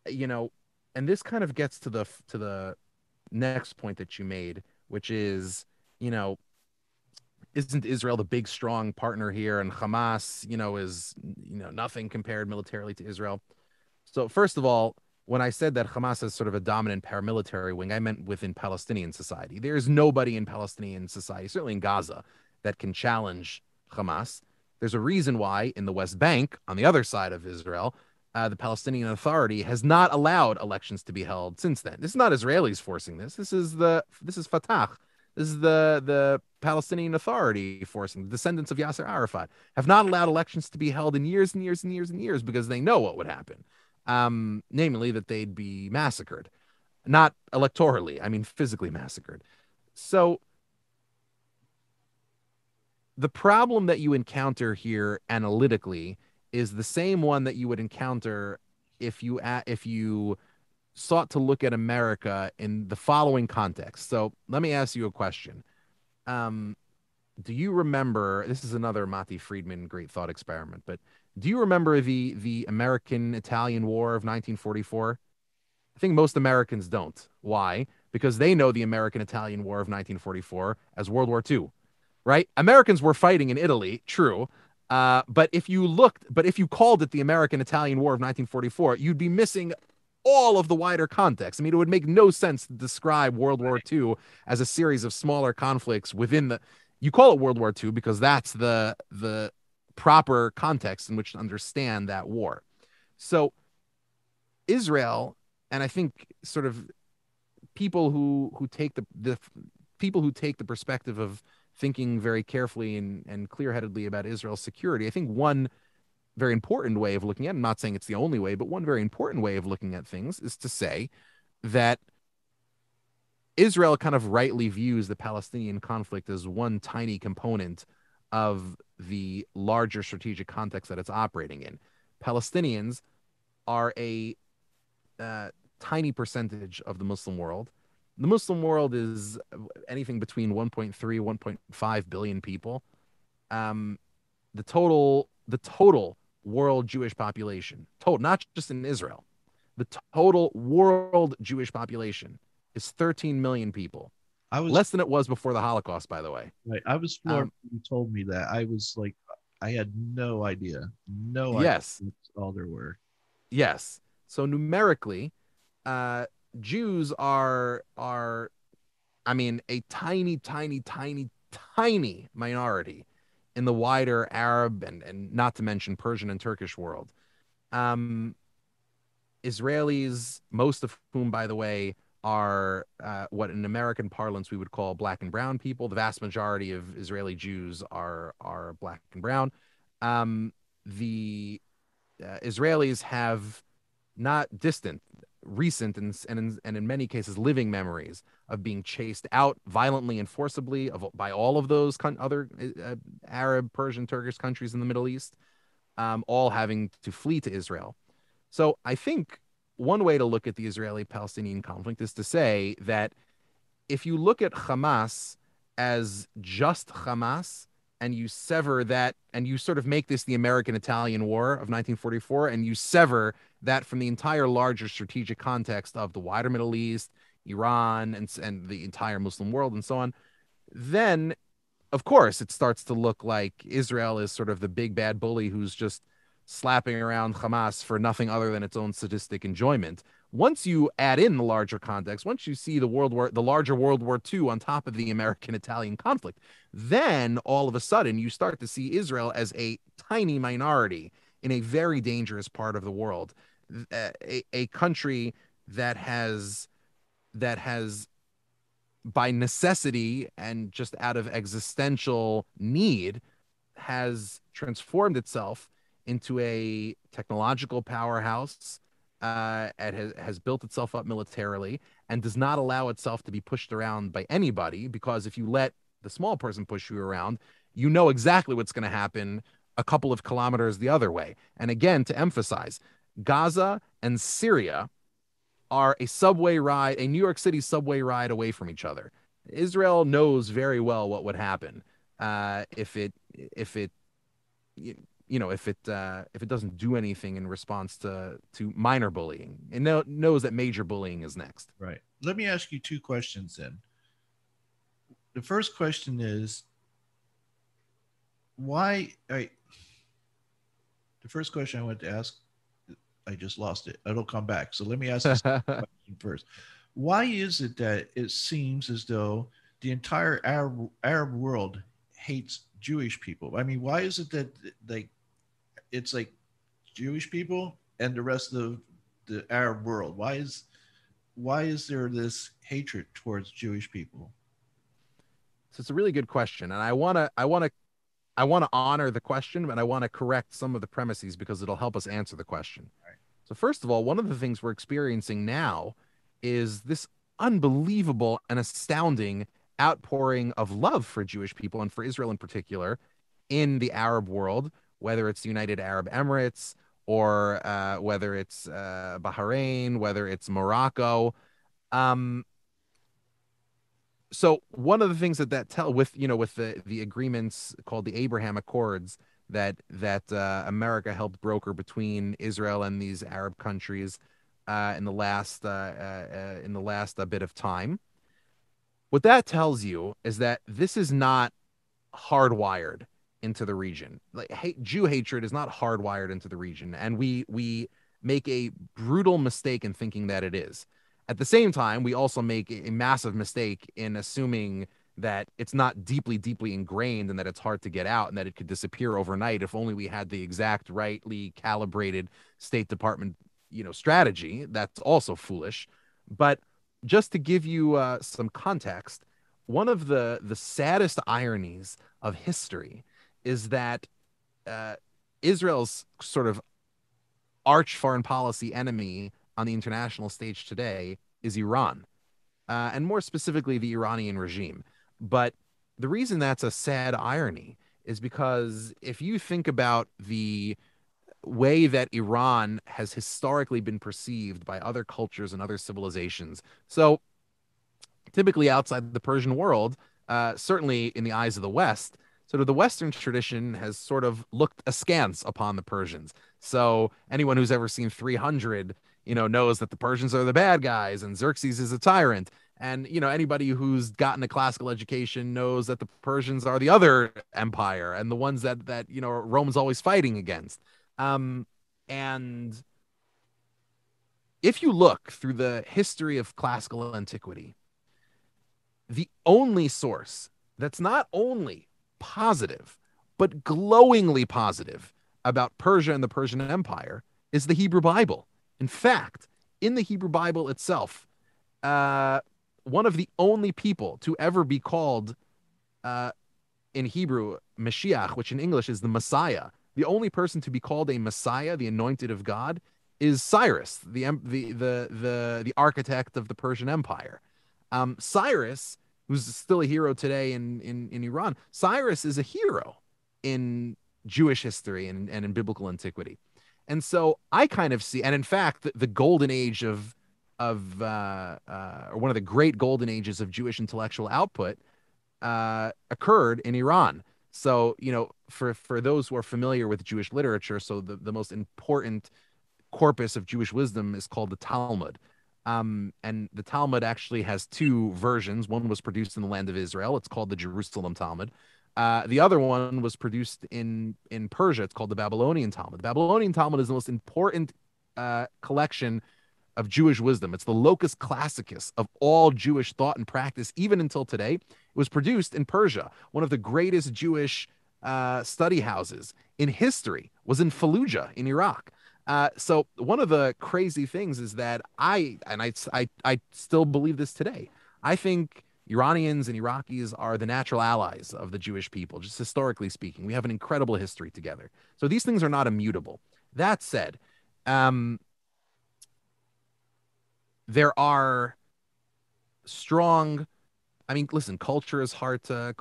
You know, and this kind of gets to the next point that you made, which is, you know, isn't Israel the big strong partner here, and Hamas, is nothing compared militarily to Israel? So first of all, when I said that Hamas is sort of a dominant paramilitary wing, I meant within Palestinian society. There is nobody in Palestinian society, certainly in Gaza, that can challenge Hamas. There's a reason why in the West Bank, on the other side of Israel, the Palestinian Authority has not allowed elections to be held since then. This is not Israelis forcing this. This is Fatah. This is the Palestinian Authority forcing. The descendants of Yasser Arafat have not allowed elections to be held in years and years and years and years because they know what would happen, namely that they'd be massacred, not electorally. I mean, physically massacred. So the problem that you encounter here analytically is the same one that you would encounter if you sought to look at America in the following context. So let me ask you a question. Um, do you remember? This is another Matti Friedman great thought experiment, but do you remember the American-Italian War of 1944? I think most Americans don't. Why? because they know the American-Italian War of 1944 as World War II, right? Americans were fighting in Italy, true. But if you called it the American-Italian War of 1944, you'd be missing all of the wider context. I mean, it would make no sense to describe World War II as a series of smaller conflicts within the. You call it World War II because that's the proper context in which to understand that war. So Israel, and I think sort of people who take the people who take the perspective of thinking very carefully and clear-headedly about Israel's security, I think one very important way of looking at it, I'm not saying it's the only way, but one very important way of looking at things is to say that Israel kind of rightly views the Palestinian conflict as one tiny component of the larger strategic context that it's operating in. Palestinians are a tiny percentage of the Muslim world. The Muslim world is anything between 1.3, 1.5 billion people. The total world Jewish population, total, not just in Israel, the total world Jewish population is 13 million people. I was Less than it was before the Holocaust, by the way. right. I was floored when you told me that. I was like, I had no idea, no idea Yes, that's all there were. yes. So numerically, Jews are I mean a tiny, tiny, tiny, tiny minority in the wider Arab and not to mention Persian and Turkish world. Um, Israelis, most of whom, by the way, are what in American parlance we would call black and brown people. The vast majority of Israeli Jews are black and brown. The Israelis have not distant, recent, and in many cases living memories of being chased out violently and forcibly by all of those other Arab, Persian, Turkish countries in the Middle East, all having to flee to Israel. So I think one way to look at the Israeli-Palestinian conflict is to say that if you look at Hamas as just Hamas and you sever that and you sort of make this the American-Italian War of 1944 and you sever that from the entire larger strategic context of the wider Middle East, Iran, and the entire Muslim world and so on, then of course it starts to look like Israel is sort of the big bad bully who's just slapping around Hamas for nothing other than its own sadistic enjoyment. Once you add in the larger context, once you see the larger World War II on top of the American-Italian conflict, then all of a sudden you start to see Israel as a tiny minority in a very dangerous part of the world, a country that has by necessity and just out of existential need has transformed itself into a technological powerhouse. It has built itself up militarily and does not allow itself to be pushed around by anybody, because if you let the small person push you around, you know exactly what's going to happen a couple of kilometers the other way. And again, to emphasize, Gaza and Syria are a New York City subway ride away from each other. Israel knows very well what would happen if it if it doesn't do anything in response to minor bullying. It knows that major bullying is next. Right. Let me ask you two questions then. The first question is why? The first question I want to ask, I just lost it. It'll come back. So let me ask this question first. Why is it that it seems as though the entire Arab world hates Jewish people? I mean, why is it that it's like Jewish people and the rest of the Arab world? Why is there this hatred towards Jewish people? So it's a really good question, and I want to honor the question, but I want to correct some of the premises because it'll help us answer the question. Right. So first of all, one of the things we're experiencing now is this unbelievable and astounding outpouring of love for Jewish people and for Israel in particular in the Arab world, whether it's the United Arab Emirates or whether it's Bahrain, whether it's Morocco. Um, so one of the things that tell with the agreements called the Abraham Accords that America helped broker between Israel and these Arab countries in the last bit of time. What that tells you is that this is not hardwired into the region. Like Jew hatred is not hardwired into the region, and we make a brutal mistake in thinking that it is. At the same time, we also make a massive mistake in assuming that it's not deeply, deeply ingrained and that it's hard to get out and that it could disappear overnight if only we had the exact rightly calibrated State Department, strategy. That's also foolish. But just to give you some context, one of the saddest ironies of history is that uh, Israel's sort of arch foreign policy enemy on the international stage today is Iran, and more specifically, the Iranian regime. But the reason that's a sad irony is because if you think about the way that Iran has historically been perceived by other cultures and other civilizations, so typically outside the Persian world, certainly in the eyes of the West, sort of the Western tradition has sort of looked askance upon the Persians. So anyone who's ever seen 300, knows that the Persians are the bad guys and Xerxes is a tyrant. And anybody who's gotten a classical education knows that the Persians are the other empire and the ones that Rome's always fighting against. Um, and if you look through the history of classical antiquity, the only source that's not only positive, but glowingly positive about Persia and the Persian Empire is the Hebrew Bible. In fact, in the Hebrew Bible itself, uh, one of the only people to ever be called uh, in Hebrew Mashiach, which in English is the Messiah, the only person to be called a Messiah, the anointed of God, is Cyrus, the architect of the Persian Empire. Cyrus, who's still a hero today in Iran, Cyrus is a hero in Jewish history and in biblical antiquity. And so I kind of see, and in fact, the golden age or one of the great golden ages of Jewish intellectual output occurred in Iran. So, for those who are familiar with Jewish literature, so the most important corpus of Jewish wisdom is called the Talmud. And the Talmud actually has two versions. One was produced in the land of Israel. It's called the Jerusalem Talmud. The other one was produced in Persia. It's called the Babylonian Talmud. The Babylonian Talmud is the most important collection of Jewish wisdom. It's the locus classicus of all Jewish thought and practice, even until today. It was produced in Persia. One of the greatest Jewish study houses in history was in Fallujah in Iraq. So one of the crazy things is that I still believe this today. I think Iranians and Iraqis are the natural allies of the Jewish people, just historically speaking. We have an incredible history together. So these things are not immutable. That said, um, there are strong. I mean, listen, culture's hard to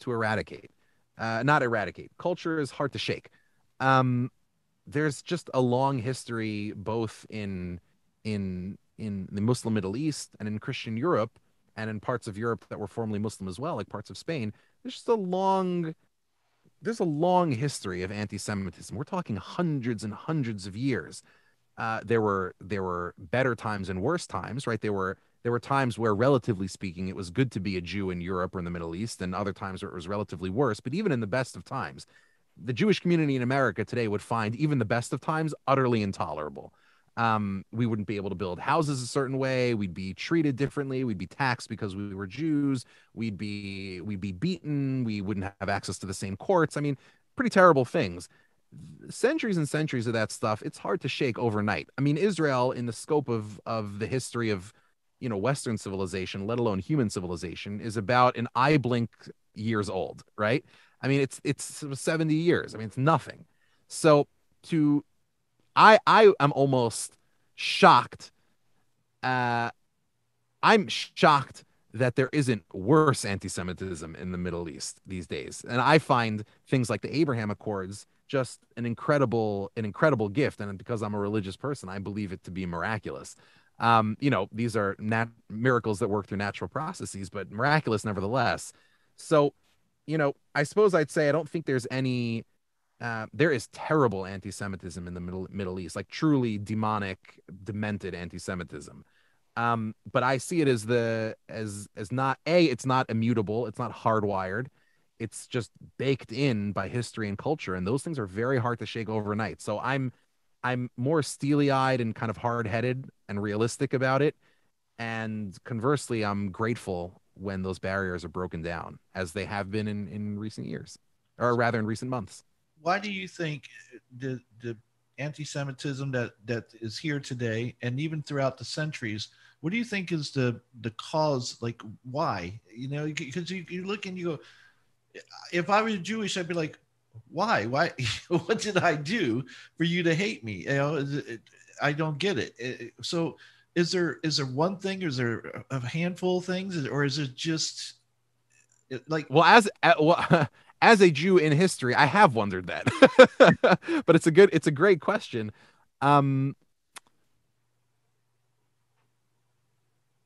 eradicate. Not eradicate. Culture is hard to shake. Um, there's just a long history both in the Muslim Middle East and in Christian Europe and in parts of Europe that were formerly Muslim as well, like parts of Spain. There's a long history of anti-Semitism. We're talking hundreds and hundreds of years. There were better times and worse times, right? There were times where, relatively speaking, it was good to be a Jew in Europe or in the Middle East, and other times where it was relatively worse. But even in the best of times, the Jewish community in America today would find even the best of times utterly intolerable. We wouldn't be able to build houses a certain way. We'd be treated differently. We'd be taxed because we were Jews. We'd be beaten. We wouldn't have access to the same courts. I mean, pretty terrible things. Centuries and centuries of that stuff. It's hard to shake overnight. I mean, Israel, in the scope of the history of Western civilization, let alone human civilization, is about an eye blink years old, right? I mean, it's 70 years. I mean, it's nothing. So to I am almost shocked. Uh, I'm shocked that there isn't worse anti-Semitism in the Middle East these days. And I find things like the Abraham Accords just an incredible gift. And because I'm a religious person, I believe it to be miraculous. These are miracles that work through natural processes, but miraculous nevertheless. So, I suppose I'd say I don't think there is terrible anti-Semitism in the Middle East, like truly demonic, demented anti-Semitism. But I see it as the as not a it's not immutable, it's not hardwired, it's just baked in by history and culture, and those things are very hard to shake overnight. So I'm more steely-eyed and kind of hard-headed and realistic about it. And conversely, I'm grateful when those barriers are broken down, as they have been in recent years, or rather in recent months. Why do you think the anti-Semitism that is here today, and even throughout the centuries, what do you think is the cause? Like, why? You know, because you look and you go, if I was Jewish, I'd be like, why? Why? What did I do for you to hate me? You know, I don't get it. So, is there one thing? Is there a handful of things, or is it just like? Well, as a Jew in history, I have wondered that, but it's a great question. Um,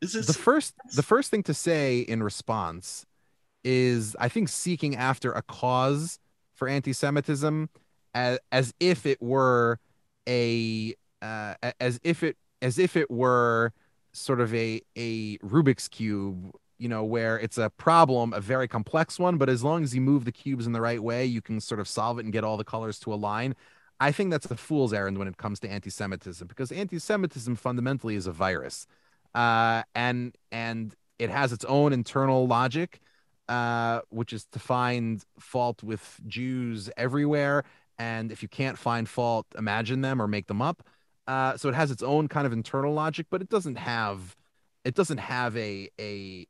Is the this? first thing to say in response is, I think, seeking after a cause for anti-Semitism, as if it were a as if it were sort of a Rubik's cube, where it's a problem, a very complex one, but as long as you move the cubes in the right way, you can sort of solve it and get all the colors to align. I think that's a fool's errand when it comes to anti-Semitism, because anti-Semitism fundamentally is a virus, and it has its own internal logic, which is to find fault with Jews everywhere. And if you can't find fault, imagine them or make them up. So it has its own kind of internal logic, but it doesn't have a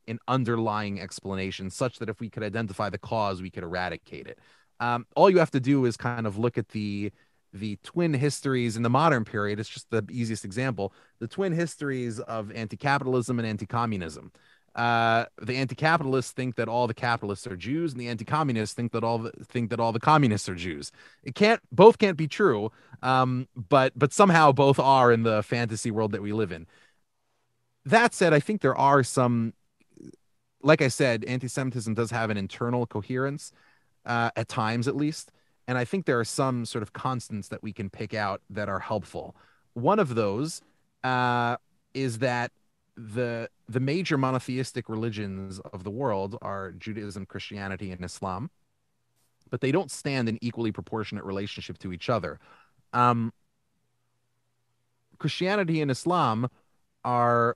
an underlying explanation such that if we could identify the cause, we could eradicate it. All you have to do is kind of look at the twin histories in the modern period. It's just the easiest example. The twin histories of anti-capitalism and anti-communism. The anti-capitalists think that all the capitalists are Jews, and the anti-communists think that all the communists are Jews. Both can't be true, but somehow both are in the fantasy world that we live in. That said, I think there are some, like I said, anti-Semitism does have an internal coherence, at times at least. And I think there are some sort of constants that we can pick out that are helpful. One of those, uh, is that the major monotheistic religions of the world are Judaism, Christianity, and Islam, but they don't stand in equally proportionate relationship to each other. Um, Christianity and Islam are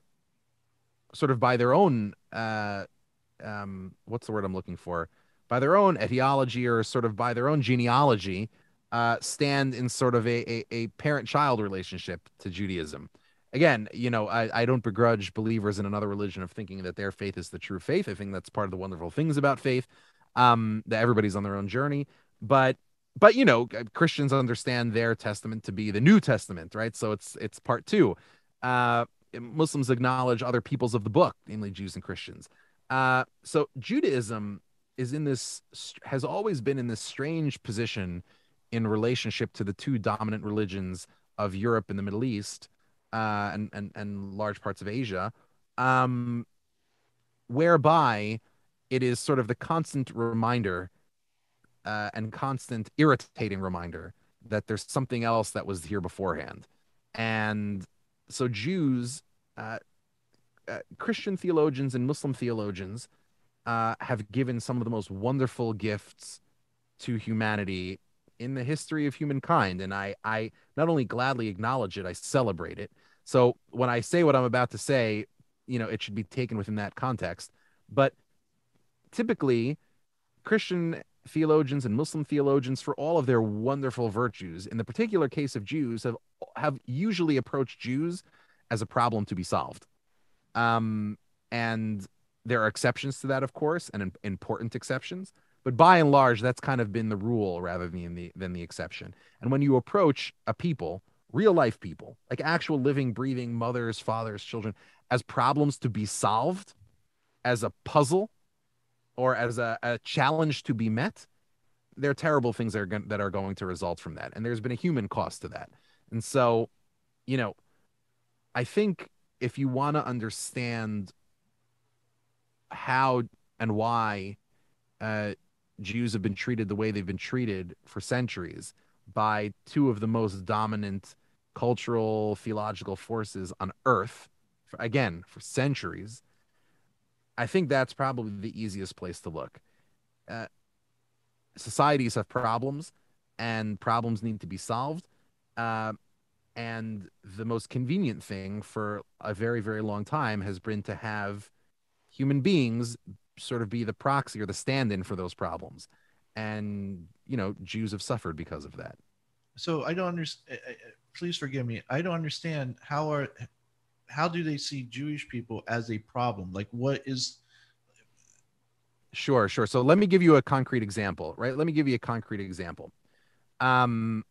sort of by their own, what's the word I'm looking for? By their own etiology, or sort of by their own genealogy, stand in sort of a parent-child relationship to Judaism. Again, I don't begrudge believers in another religion of thinking that their faith is the true faith. I think that's part of the wonderful things about faith, that everybody's on their own journey. But Christians understand their testament to be the New Testament, right? So it's part two. Muslims acknowledge other peoples of the book, namely Jews and Christians. So Judaism has always been in this strange position in relationship to the two dominant religions of Europe and the Middle East, and large parts of Asia, um, whereby it is sort of the constant reminder, and constant irritating reminder that there's something else that was here beforehand. And so Jews, uh, Christian theologians and Muslim theologians, have given some of the most wonderful gifts to humanity in the history of humankind. And I not only gladly acknowledge it, I celebrate it. So when I say what I'm about to say, it should be taken within that context. But typically, Christian theologians and Muslim theologians, for all of their wonderful virtues, in the particular case of Jews, have usually approached Jews as a problem to be solved. And there are exceptions to that, of course, and important exceptions. But by and large, that's kind of been the rule rather than the exception. And when you approach a people, real life people, like actual living, breathing mothers, fathers, children, as problems to be solved, as a puzzle, or as a challenge to be met, there are terrible things that are going to result from that. And there's been a human cost to that. And so, you know, I think if you want to understand how and why, uh, Jews have been treated the way they've been treated for centuries by two of the most dominant cultural, theological forces on earth, again, for centuries, I think that's probably the easiest place to look. Uh, Societies have problems, and problems need to be solved. Uh, and the most convenient thing for a very, very long time has been to have human beings sort of be the proxy or the stand-in for those problems. And, Jews have suffered because of that. So I don't understand. Please forgive me. I don't understand how do they see Jewish people as a problem? Like, what is? Sure, sure. So let me give you a concrete example, right? Let me give you a concrete example. Um,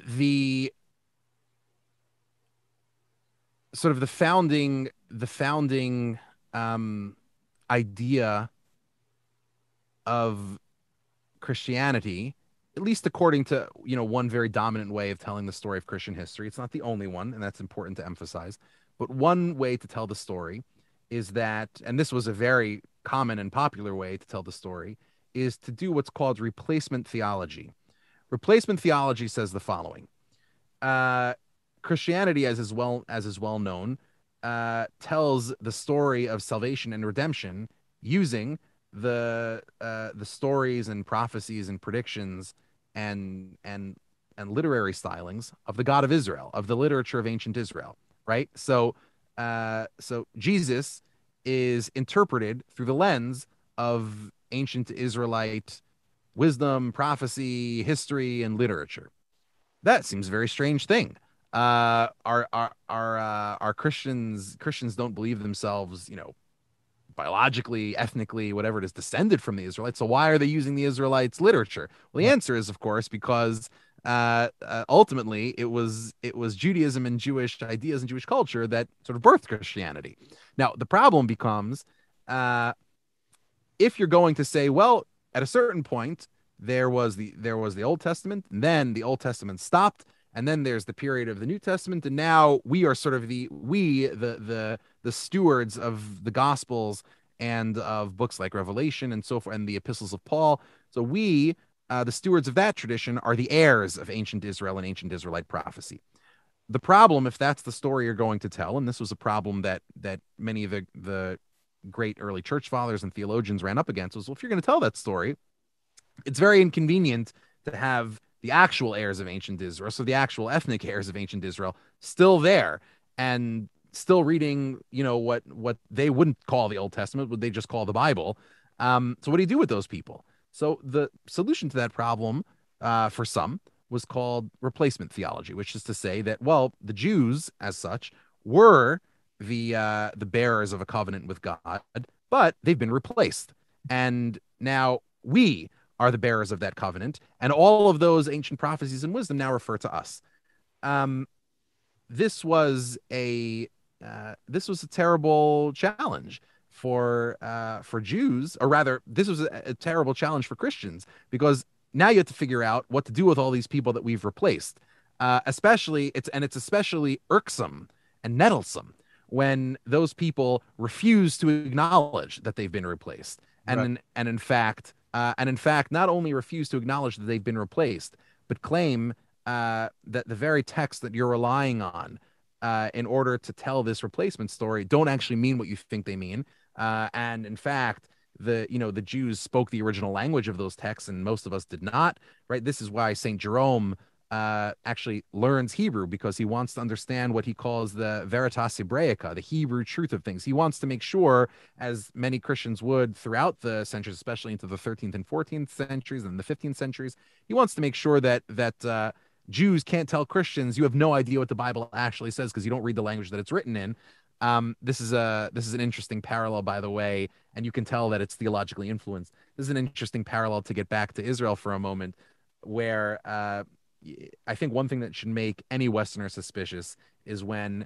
the sort of the founding um, idea of Christianity, at least according to, one very dominant way of telling the story of Christian history. It's not the only one, and that's important to emphasize. But one way to tell the story is that, and this was a very common and popular way to tell the story, is to do what's called replacement theology. Replacement theology says the following. uh, Christianity, as is well known, tells the story of salvation and redemption using the stories and prophecies and predictions and literary stylings of the God of Israel, of the literature of ancient Israel, right? So Jesus is interpreted through the lens of ancient Israelite wisdom, prophecy, history, and literature. That seems a very strange thing. Are Christians don't believe themselves, biologically, ethnically, whatever it is, descended from the Israelites. So why are they using the Israelites' literature? Well, the Right. answer is, of course, because ultimately it was Judaism and Jewish ideas and Jewish culture that sort of birthed Christianity. Now the problem becomes, uh, if you're going to say, well, at a certain point there was the Old Testament, and then the Old Testament stopped, and then there's the period of the New Testament, and now we are sort of the stewards of the Gospels and of books like Revelation and so forth, and the epistles of Paul. So we, the stewards of that tradition, are the heirs of ancient Israel and ancient Israelite prophecy. The problem, if that's the story you're going to tell, and this was a problem that many of the great early church fathers and theologians ran up against, was, well, if you're going to tell that story, it's very inconvenient to have the actual heirs of ancient Israel, so the actual ethnic heirs of ancient Israel, still there and still reading, what they wouldn't call the Old Testament, what they just call the Bible. So what do you do with those people? So the solution to that problem, for some, was called replacement theology, which is to say that, well, the Jews, as such, were the bearers of a covenant with God, but they've been replaced, and now we are the bearers of that covenant, and all of those ancient prophecies and wisdom now refer to us. Um, this was a terrible challenge for Jews, or rather, this was a terrible challenge for Christians, because now you have to figure out what to do with all these people that we've replaced. It's especially irksome and nettlesome when those people refuse to acknowledge that they've been replaced, Right. and in fact, not only refuse to acknowledge that they've been replaced, but claim that the very text that you're relying on in order to tell this replacement story don't actually mean what you think they mean. And in fact, the Jews spoke the original language of those texts, and most of us did not. Right. This is why Saint Jerome actually learns Hebrew, because he wants to understand what he calls the veritas Hebraica, the Hebrew truth of things. He wants to make sure, as many Christians would throughout the centuries, especially into the 13th and 14th centuries and the 15th centuries, he wants to make sure that Jews can't tell Christians, you have no idea what the Bible actually says because you don't read the language that it's written in. This is an interesting parallel, by the way, and you can tell that it's theologically influenced. This is an interesting parallel to get back to Israel for a moment, where I think one thing that should make any Westerner suspicious is when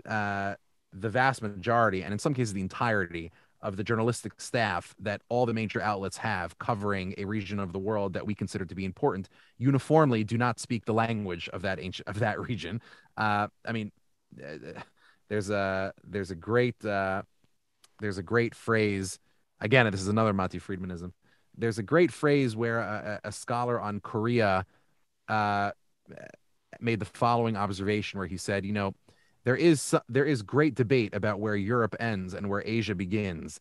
the vast majority, and in some cases the entirety, of the journalistic staff that all the major outlets have covering a region of the world that we consider to be important uniformly do not speak the language of that region. I mean, uh, there's a great phrase. Again, this is another Monty Friedmanism. There's a great phrase where a scholar on Korea uh, made the following observation, where he said, there is great debate about where Europe ends and where Asia begins.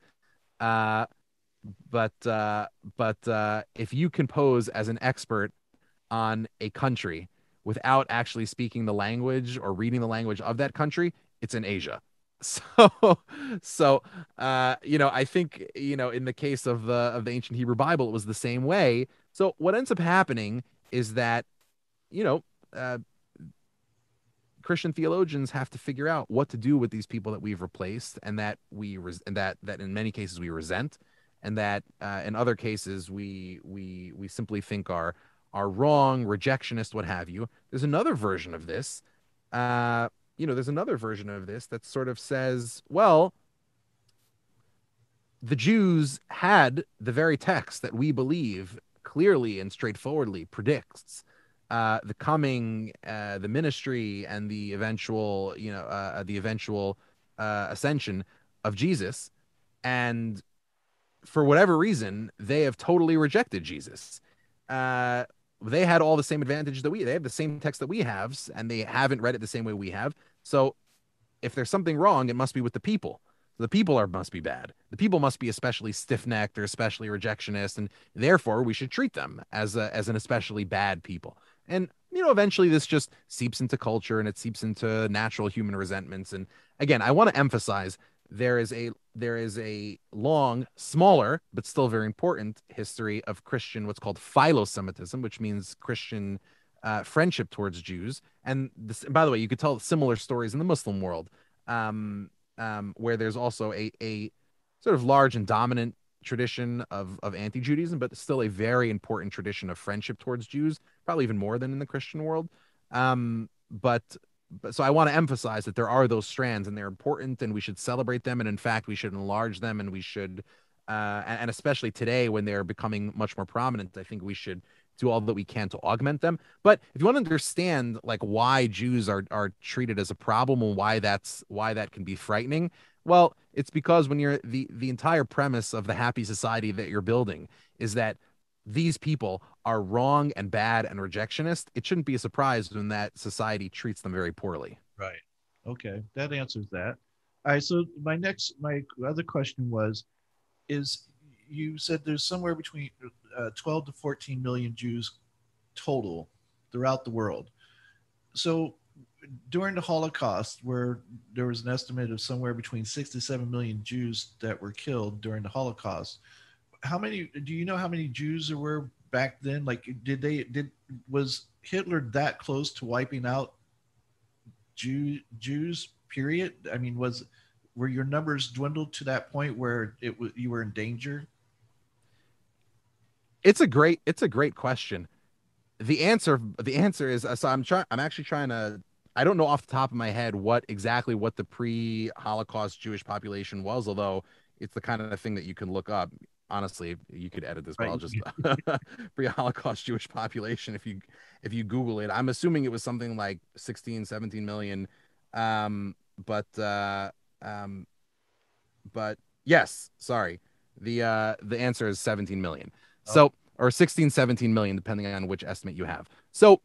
Uh, but if you can pose as an expert on a country without actually speaking the language or reading the language of that country, it's in Asia. So, so I think, in the case of the ancient Hebrew Bible, it was the same way. So what ends up happening is that, you know, uh, Christian theologians have to figure out what to do with these people that we've replaced, and that that in many cases we resent, and that in other cases we simply think are wrong, rejectionist, what have you. There's another version of this. There's another version of this that sort of says, well, the Jews had the very text that we believe clearly and straightforwardly predicts the coming, the ministry, and the eventual ascension of Jesus. And for whatever reason, they have totally rejected Jesus. Uh, they had all the same advantages they have the same text that we have, and they haven't read it the same way we have. So if there's something wrong, it must be with the people. The people must be bad. The people must be especially stiff-necked or especially rejectionist, and therefore we should treat them as an especially bad people. And eventually this just seeps into culture, and it seeps into natural human resentments. And again, I want to emphasize there is a long, smaller, but still very important history of Christian, what's called philo-Semitism, which means Christian friendship towards Jews. And by the way, you could tell similar stories in the Muslim world, where there's also a sort of large and dominant tradition of anti-Judaism, but still a very important tradition of friendship towards Jews, probably even more than in the Christian world. But so I want to emphasize that there are those strands, and they're important, and we should celebrate them, and in fact we should enlarge them, and we should and especially today when they're becoming much more prominent, I think we should do all that we can to augment them. But if you want to understand like why Jews are treated as a problem, and why that can be frightening, well, it's because when you're the entire premise of the happy society that you're building is that these people are wrong and bad and rejectionist, it shouldn't be a surprise when that society treats them very poorly. Right. Okay, that answers that. All right. So my other question was, is you said there's somewhere between 12 to 14 million Jews total throughout the world. So during the Holocaust, where there was an estimate of somewhere between 6 to 7 million Jews that were killed during the Holocaust, do you know how many Jews there were back then? Like, was Hitler that close to wiping out Jews? Period. I mean, were your numbers dwindled to that point where you were in danger? It's a great question. The answer is, so I'm actually trying to, I don't know off the top of my head what the pre-Holocaust Jewish population was, although it's the kind of thing that you can look up. Honestly, you could edit this, but Right. I'll just pre-Holocaust Jewish population if you Google it. I'm assuming it was something like 16, 17 million. Um, but uh, um, but yes, sorry. The answer is 17 million. Oh, So, or 16, 17 million, depending on which estimate you have. So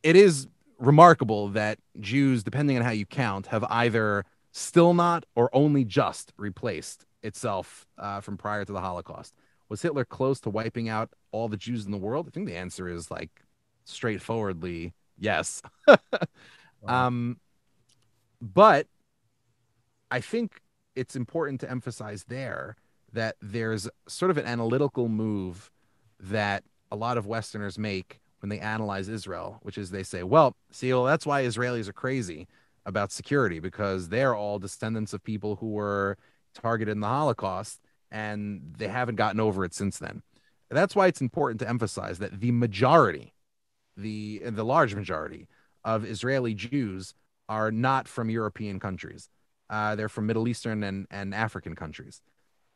it is remarkable that Jews, depending on how you count, have either still not or only just replaced itself from prior to the Holocaust. Was Hitler close to wiping out all the Jews in the world? I think the answer is like straightforwardly yes. wow. um, but I think it's important to emphasize there that there's sort of an analytical move that a lot of Westerners make when they analyze Israel, which is they say, well, see, well, that's why Israelis are crazy about security, because they're all descendants of people who were targeted in the Holocaust, and they haven't gotten over it since then. That's why it's important to emphasize that the large majority of Israeli Jews are not from European countries. They're from Middle Eastern and African countries,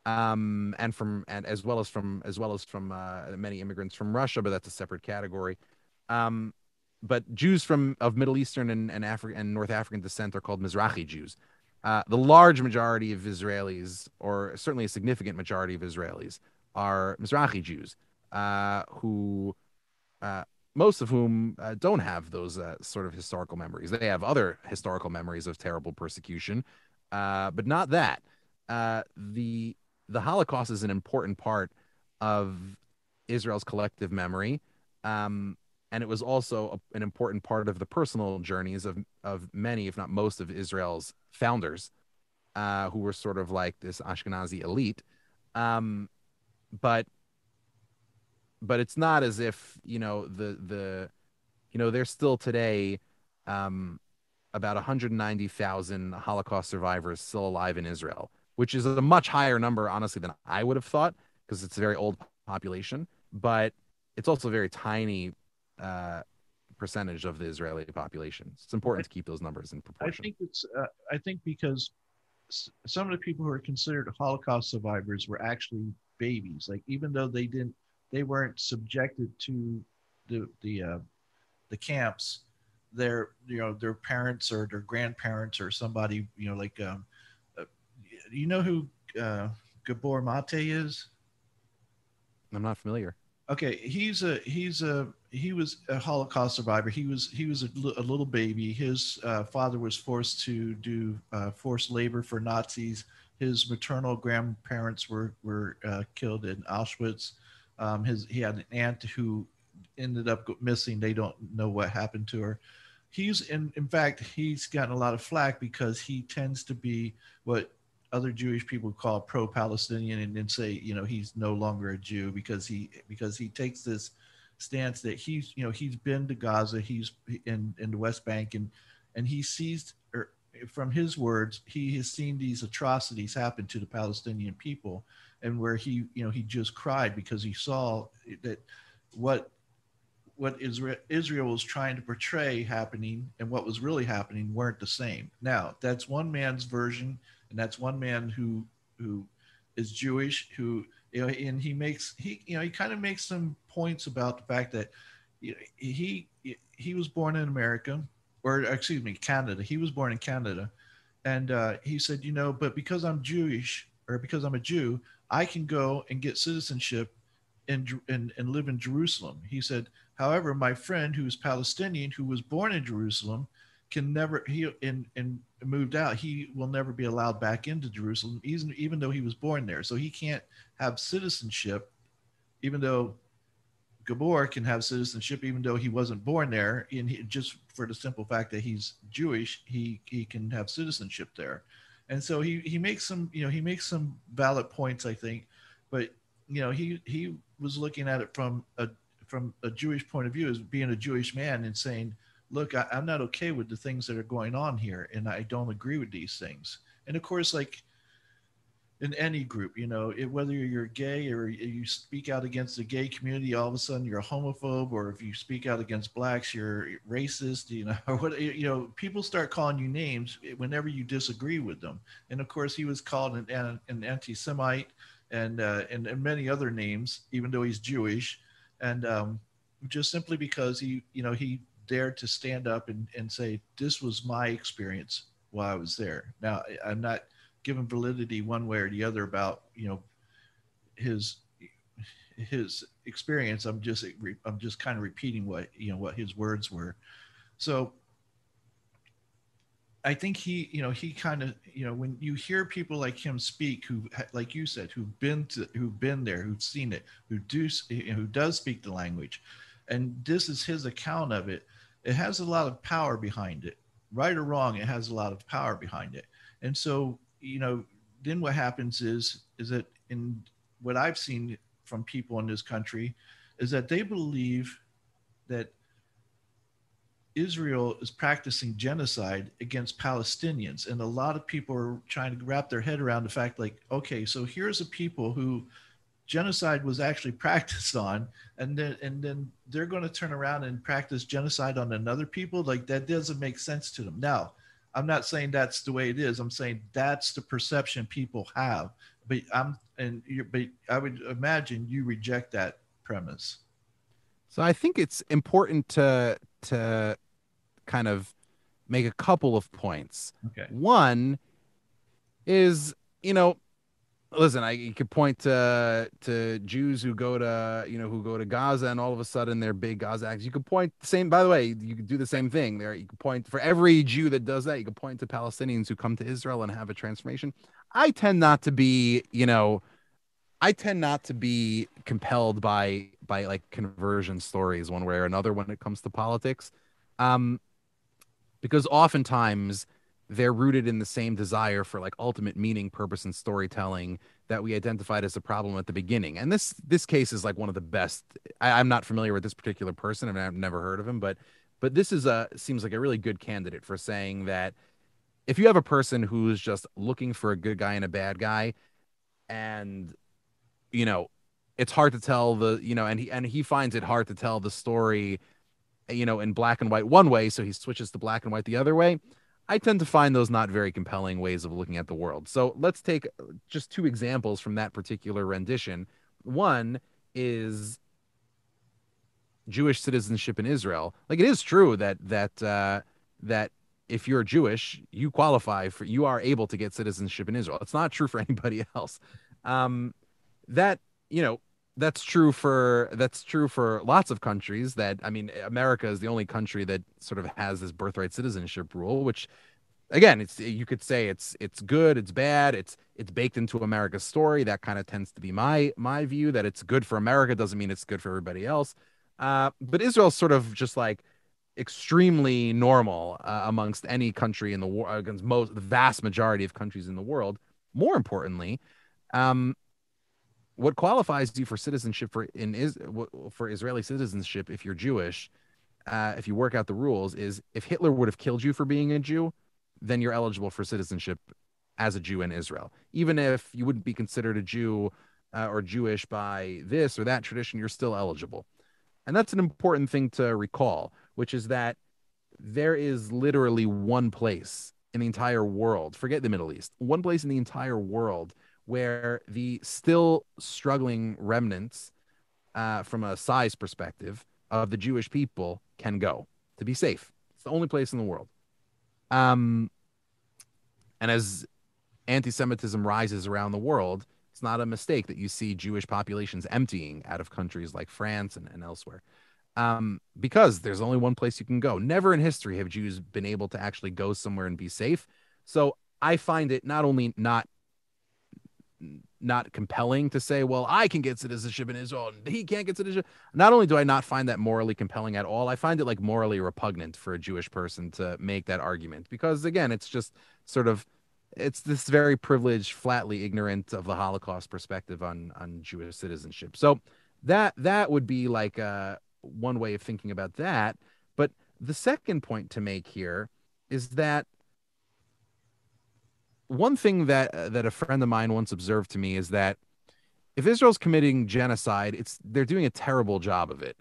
and as well as from many immigrants from Russia, but that's a separate category. Um, but Jews of Middle Eastern and African and North African descent are called Mizrahi Jews. The large majority of Israelis, or certainly a significant majority of Israelis, are Mizrahi Jews, who uh, most of whom don't have those sort of historical memories. They have other historical memories of terrible persecution, but not that. The Holocaust is an important part of Israel's collective memory, and it was also an important part of the personal journeys of many, if not most, of Israel's founders, who were sort of like this Ashkenazi elite. Um, but it's not as if there's still today um, about 190,000 Holocaust survivors still alive in Israel, which is a much higher number, honestly, than I would have thought, because it's a very old population. But it's also a very tiny uh, percentage of the Israeli population. It's I, important to keep those numbers in I proportion. think it's I think because some of the people who are considered Holocaust survivors were actually babies. Like even though they weren't subjected to the camps, their parents or their grandparents or somebody uh, you know who Gabor Mate is? I'm not familiar. Okay, he was a Holocaust survivor. He was a little baby. His father was forced to do forced labor for Nazis. His maternal grandparents were killed in Auschwitz. He had an aunt who ended up missing. They don't know what happened to her. In fact, he's gotten a lot of flack because he tends to be what other Jewish people call pro-Palestinian, and then say he's no longer a Jew because he takes this stance that he's been to Gaza, he's in the West Bank, and he sees, or from his words, he has seen these atrocities happen to the Palestinian people, and where he just cried because he saw that what Israel was trying to portray happening and what was really happening weren't the same. Now, that's one man's version, and that's one man who is Jewish, who and he kind of makes some points about the fact that he was born in America, or excuse me, Canada. He was born in Canada, and he said, but because I'm Jewish, or because I'm a Jew, I can go and get citizenship and live in Jerusalem. He said, however, my friend who is Palestinian, who was born in Jerusalem, can never and moved out. He will never be allowed back into Jerusalem, even though he was born there. So he can't have citizenship, even though Gabor can have citizenship, even though he wasn't born there. And just for the simple fact that he's Jewish, he can have citizenship there. And so he makes some valid points, I think, but he was looking at it from a Jewish point of view, as being a Jewish man, and saying, look, I'm not okay with the things that are going on here, and I don't agree with these things. And of course, like in any group, whether you're gay or you speak out against the gay community, all of a sudden you're a homophobe, or if you speak out against blacks, you're racist, or what, people start calling you names whenever you disagree with them. And of course, he was called an anti-Semite and many other names, even though he's Jewish, and just simply because he dared to stand up and say, this was my experience while I was there. Now, I'm not given validity one way or the other about his his experience. I'm just kind of repeating what his words were. So I think he kind of, when you hear people like him speak, who, like you said, who've been there, who've seen it, who does speak the language, and this is his account of it. It has a lot of power behind it, right or wrong. It has a lot of power behind it, and so then what happens is that, in what I've seen from people in this country, is that they believe that Israel is practicing genocide against Palestinians. And a lot of people are trying to wrap their head around the fact, like, okay, so here's a people who genocide was actually practiced on, and then they're going to turn around and practice genocide on another people. Like, that doesn't make sense to them. Now, I'm not saying that's the way it is. I'm saying that's the perception people have. But I would imagine you reject that premise. So I think it's important to kind of make a couple of points. Okay. One is, you know, Listen, you could point to Jews who go to who go to Gaza, and all of a sudden they're big Gaza acts. You could point the same. By the way, you could do the same thing there. You could point for every Jew that does that. You could point to Palestinians who come to Israel and have a transformation. I tend not to be, I tend not to be compelled by like conversion stories one way or another when it comes to politics. Um, because oftentimes they're rooted in the same desire for like ultimate meaning, purpose, and storytelling that we identified as a problem at the beginning. And this case is like one of the best. I'm not familiar with this particular person, and I've never heard of him, but this is a seems like a really good candidate for saying that if you have a person who's just looking for a good guy and a bad guy, and you know, it's hard to tell and he finds it hard to tell the story in black and white one way, so he switches to black and white the other way. I tend to find those not very compelling ways of looking at the world. So let's take just two examples from that particular rendition. One is Jewish citizenship in Israel. Like, it is true that if you're Jewish, you are able to get citizenship in Israel. It's not true for anybody else. Um, that you know that's true for lots of countries. That I mean, America is the only country that sort of has this birthright citizenship rule, which again, you could say it's good, it's bad, it's baked into America's story. That kind of tends to be my view, that it's good for America doesn't mean it's good for everybody else. But Israel's sort of just like extremely normal amongst any country in the world, against the vast majority of countries in the world. More importantly, um, what qualifies you for citizenship for Israeli citizenship, if you're Jewish, if you work out the rules, is if Hitler would have killed you for being a Jew, then you're eligible for citizenship as a Jew in Israel. Even if you wouldn't be considered a Jew or Jewish by this or that tradition, you're still eligible. And that's an important thing to recall, which is that there is literally one place in the entire world, forget the Middle East, one place in the entire world where the still struggling remnants, from a size perspective, of the Jewish people can go to be safe. It's the only place in the world. Um, and as anti-Semitism rises around the world, it's not a mistake that you see Jewish populations emptying out of countries like France and elsewhere. Because there's only one place you can go. Never in history have Jews been able to actually go somewhere and be safe. So I find it not only not compelling to say, well, I can get citizenship in Israel and he can't get citizenship. Not only do I not find that morally compelling at all, I find it like morally repugnant for a Jewish person to make that argument, because again, it's just sort of it's this very privileged, flatly ignorant of the Holocaust perspective on Jewish citizenship. So that would be like one way of thinking about that. But the second point to make here is that one thing that a friend of mine once observed to me is that if Israel's committing genocide, they're doing a terrible job of it.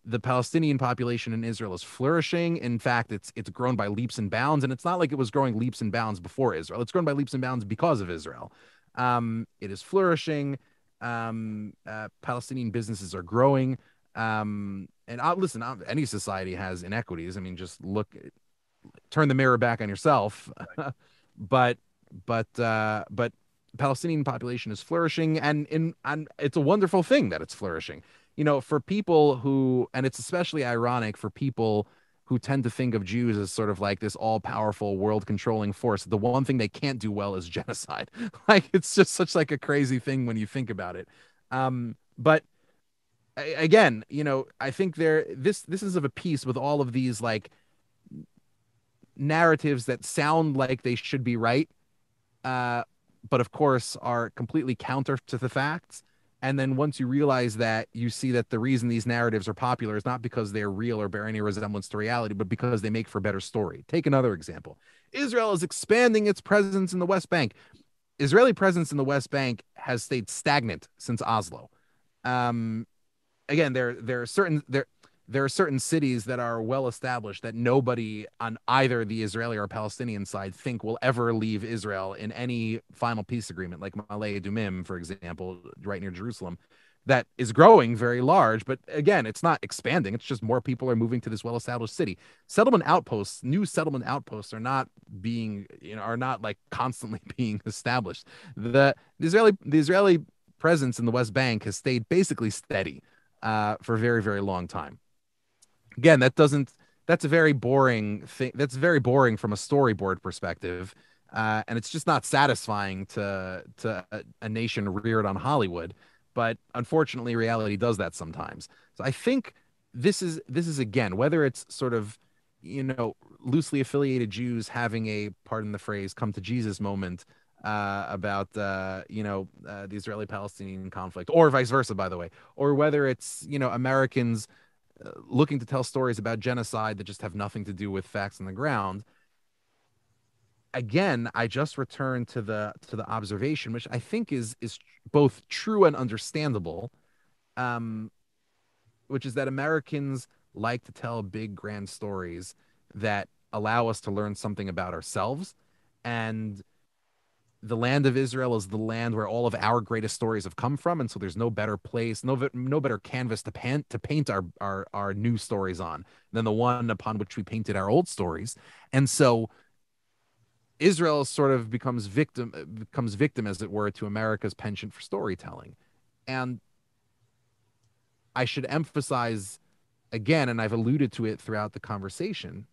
The Palestinian population in Israel is flourishing. In fact, it's grown by leaps and bounds, and it's not like it was growing leaps and bounds before Israel. It's grown by leaps and bounds because of Israel. It is flourishing. Palestinian businesses are growing. And listen, any society has inequities. I mean, just turn the mirror back on yourself. but but Palestinian population is flourishing, and it's a wonderful thing that it's flourishing. For people who, and it's especially ironic for people who tend to think of Jews as sort of like this all-powerful, world-controlling force. The one thing they can't do well is genocide. Like, it's just such like a crazy thing when you think about it. But again, I think this is of a piece with all of these like narratives that sound like they should be right, but of course are completely counter to the facts. And then once you realize that, you see that the reason these narratives are popular is not because they're real or bear any resemblance to reality, but because they make for better story. Take another example. Israel is expanding its presence in the West Bank. Israeli presence in the West Bank has stayed stagnant since Oslo. Um, Again, there are certain cities that are well established that nobody on either the Israeli or Palestinian side think will ever leave Israel in any final peace agreement, like Malay Dumim, for example, right near Jerusalem. that is growing very large, but again, it's not expanding. It's just more people are moving to this well-established city. Settlement outposts, new settlement outposts are not being, are not like constantly being established. The Israeli presence in the West Bank has stayed basically steady for a very, very long time. Again, that's a very boring thing. That's very boring from a storyboard perspective. And it's just not satisfying to a nation reared on Hollywood. But unfortunately, reality does that sometimes. So I think this is again, whether it's sort of, loosely affiliated Jews having a, pardon the phrase, come to Jesus moment about the Israeli-Palestinian conflict, or vice versa, by the way, or whether it's Americans looking to tell stories about genocide that just have nothing to do with facts on the ground. Again, I just returned to the observation, which I think is both true and understandable, um, which is that Americans like to tell big, grand stories that allow us to learn something about ourselves. And the land of Israel is the land where all of our greatest stories have come from, and so there's no better place, no better canvas to paint our new stories on than the one upon which we painted our old stories. And so Israel sort of becomes victim, as it were, to America's penchant for storytelling. And I should emphasize again, and I've alluded to it throughout the conversation,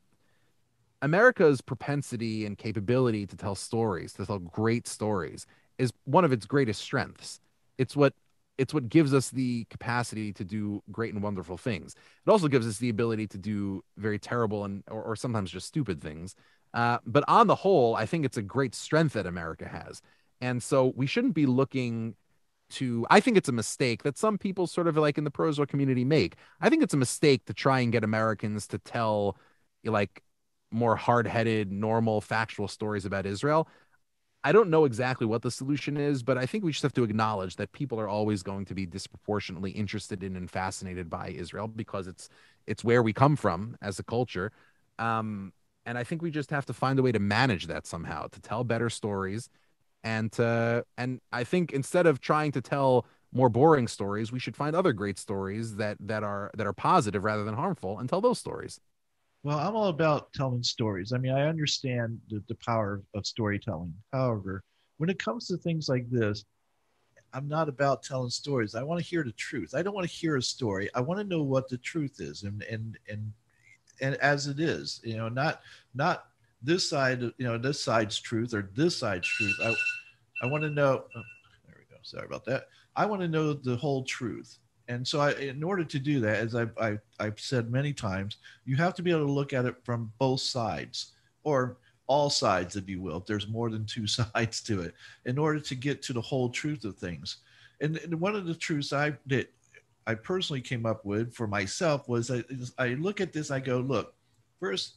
America's propensity and capability to tell stories, to tell great stories, is one of its greatest strengths. It's what it's what gives us the capacity to do great and wonderful things. It also gives us the ability to do very terrible or sometimes just stupid things. But on the whole, I think it's a great strength that America has. And so we shouldn't be looking to, I think it's a mistake that some people sort of like in the prozo community make. I think it's a mistake to try and get Americans to tell like more hard-headed, normal, factual stories about Israel. I don't know exactly what the solution is, but I think we just have to acknowledge that people are always going to be disproportionately interested in and fascinated by Israel because it's where we come from as a culture. And I think we just have to find a way to manage that somehow, to tell better stories, and I think instead of trying to tell more boring stories, we should find other great stories that are positive rather than harmful and tell those stories. Well, I'm all about telling stories. I mean, I understand the power of storytelling. However, when it comes to things like this, I'm not about telling stories. I want to hear the truth. I don't want to hear a story. I want to know what the truth is, and as it is, not this side, this side's truth or this side's truth. I want to know. Oh, there we go. Sorry about that. I want to know the whole truth. And so, in order to do that, as I've said many times, you have to be able to look at it from both sides, or all sides, if you will. If there's more than two sides to it, in order to get to the whole truth of things. And one of the truths that I personally came up with for myself was I look at this, I go, look, first,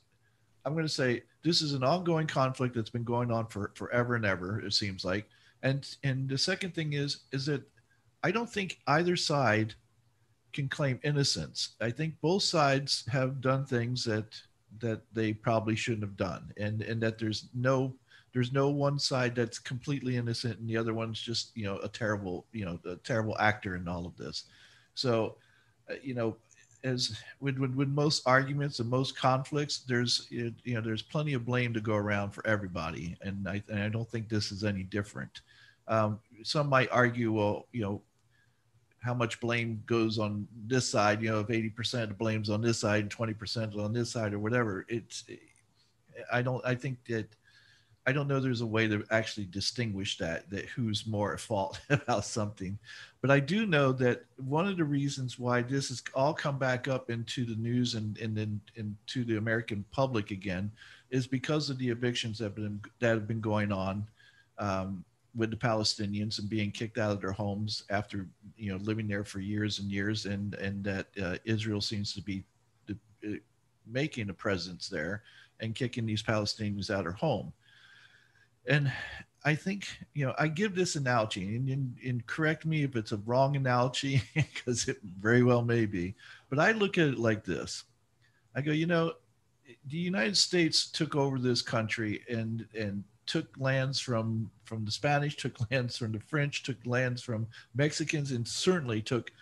I'm going to say this is an ongoing conflict that's been going on for forever and ever, it seems like. And the second thing is that I don't think either side can claim innocence. I think both sides have done things that they probably shouldn't have done, and that there's no one side that's completely innocent and the other one's just a terrible actor in all of this. So, you know, as with most arguments and most conflicts, there's plenty of blame to go around for everybody, and I don't think this is any different. Some might argue, well, how much blame goes on this side, if 80% of blame's on this side and 20% on this side or whatever. I think that I don't know there's a way to actually distinguish that who's more at fault about something. But I do know that one of the reasons why this has all come back up into the news and then into the American public again is because of the evictions that have been going on, with the Palestinians and being kicked out of their homes after living there for years and years, and that Israel seems to be making a presence there and kicking these Palestinians out of their home. And I think I give this analogy, and correct me if it's a wrong analogy because it very well may be, but I look at it like this. I go, the United States took over this country and took lands from the Spanish, took lands from the French, took lands from Mexicans, and certainly took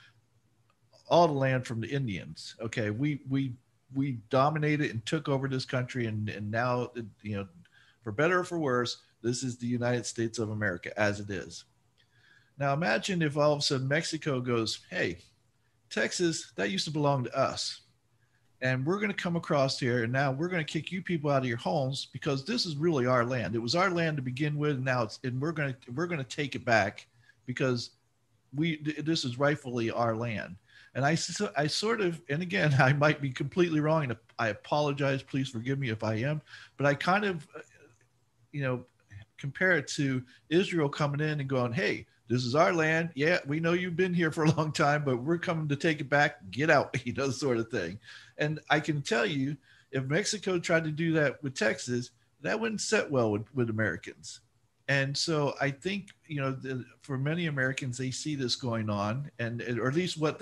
all the land from the Indians. Okay, we dominated and took over this country, and now, for better or for worse, this is the United States of America as it is. Now imagine if all of a sudden Mexico goes, "Hey, Texas, that used to belong to us, and we're going to come across here, and now we're going to kick you people out of your homes because this is really our land. It was our land to begin with, and now we're going to take it back because this is rightfully our land." And I sort of, and again, I might be completely wrong, and I apologize. Please forgive me if I am, but I kind of, you know, compare it to Israel coming in and going, "Hey, this is our land. Yeah, we know you've been here for a long time, but we're coming to take it back. Get out," sort of thing. And I can tell you, if Mexico tried to do that with Texas, that wouldn't set well with Americans. And so I think, for many Americans, they see this going on, and or at least what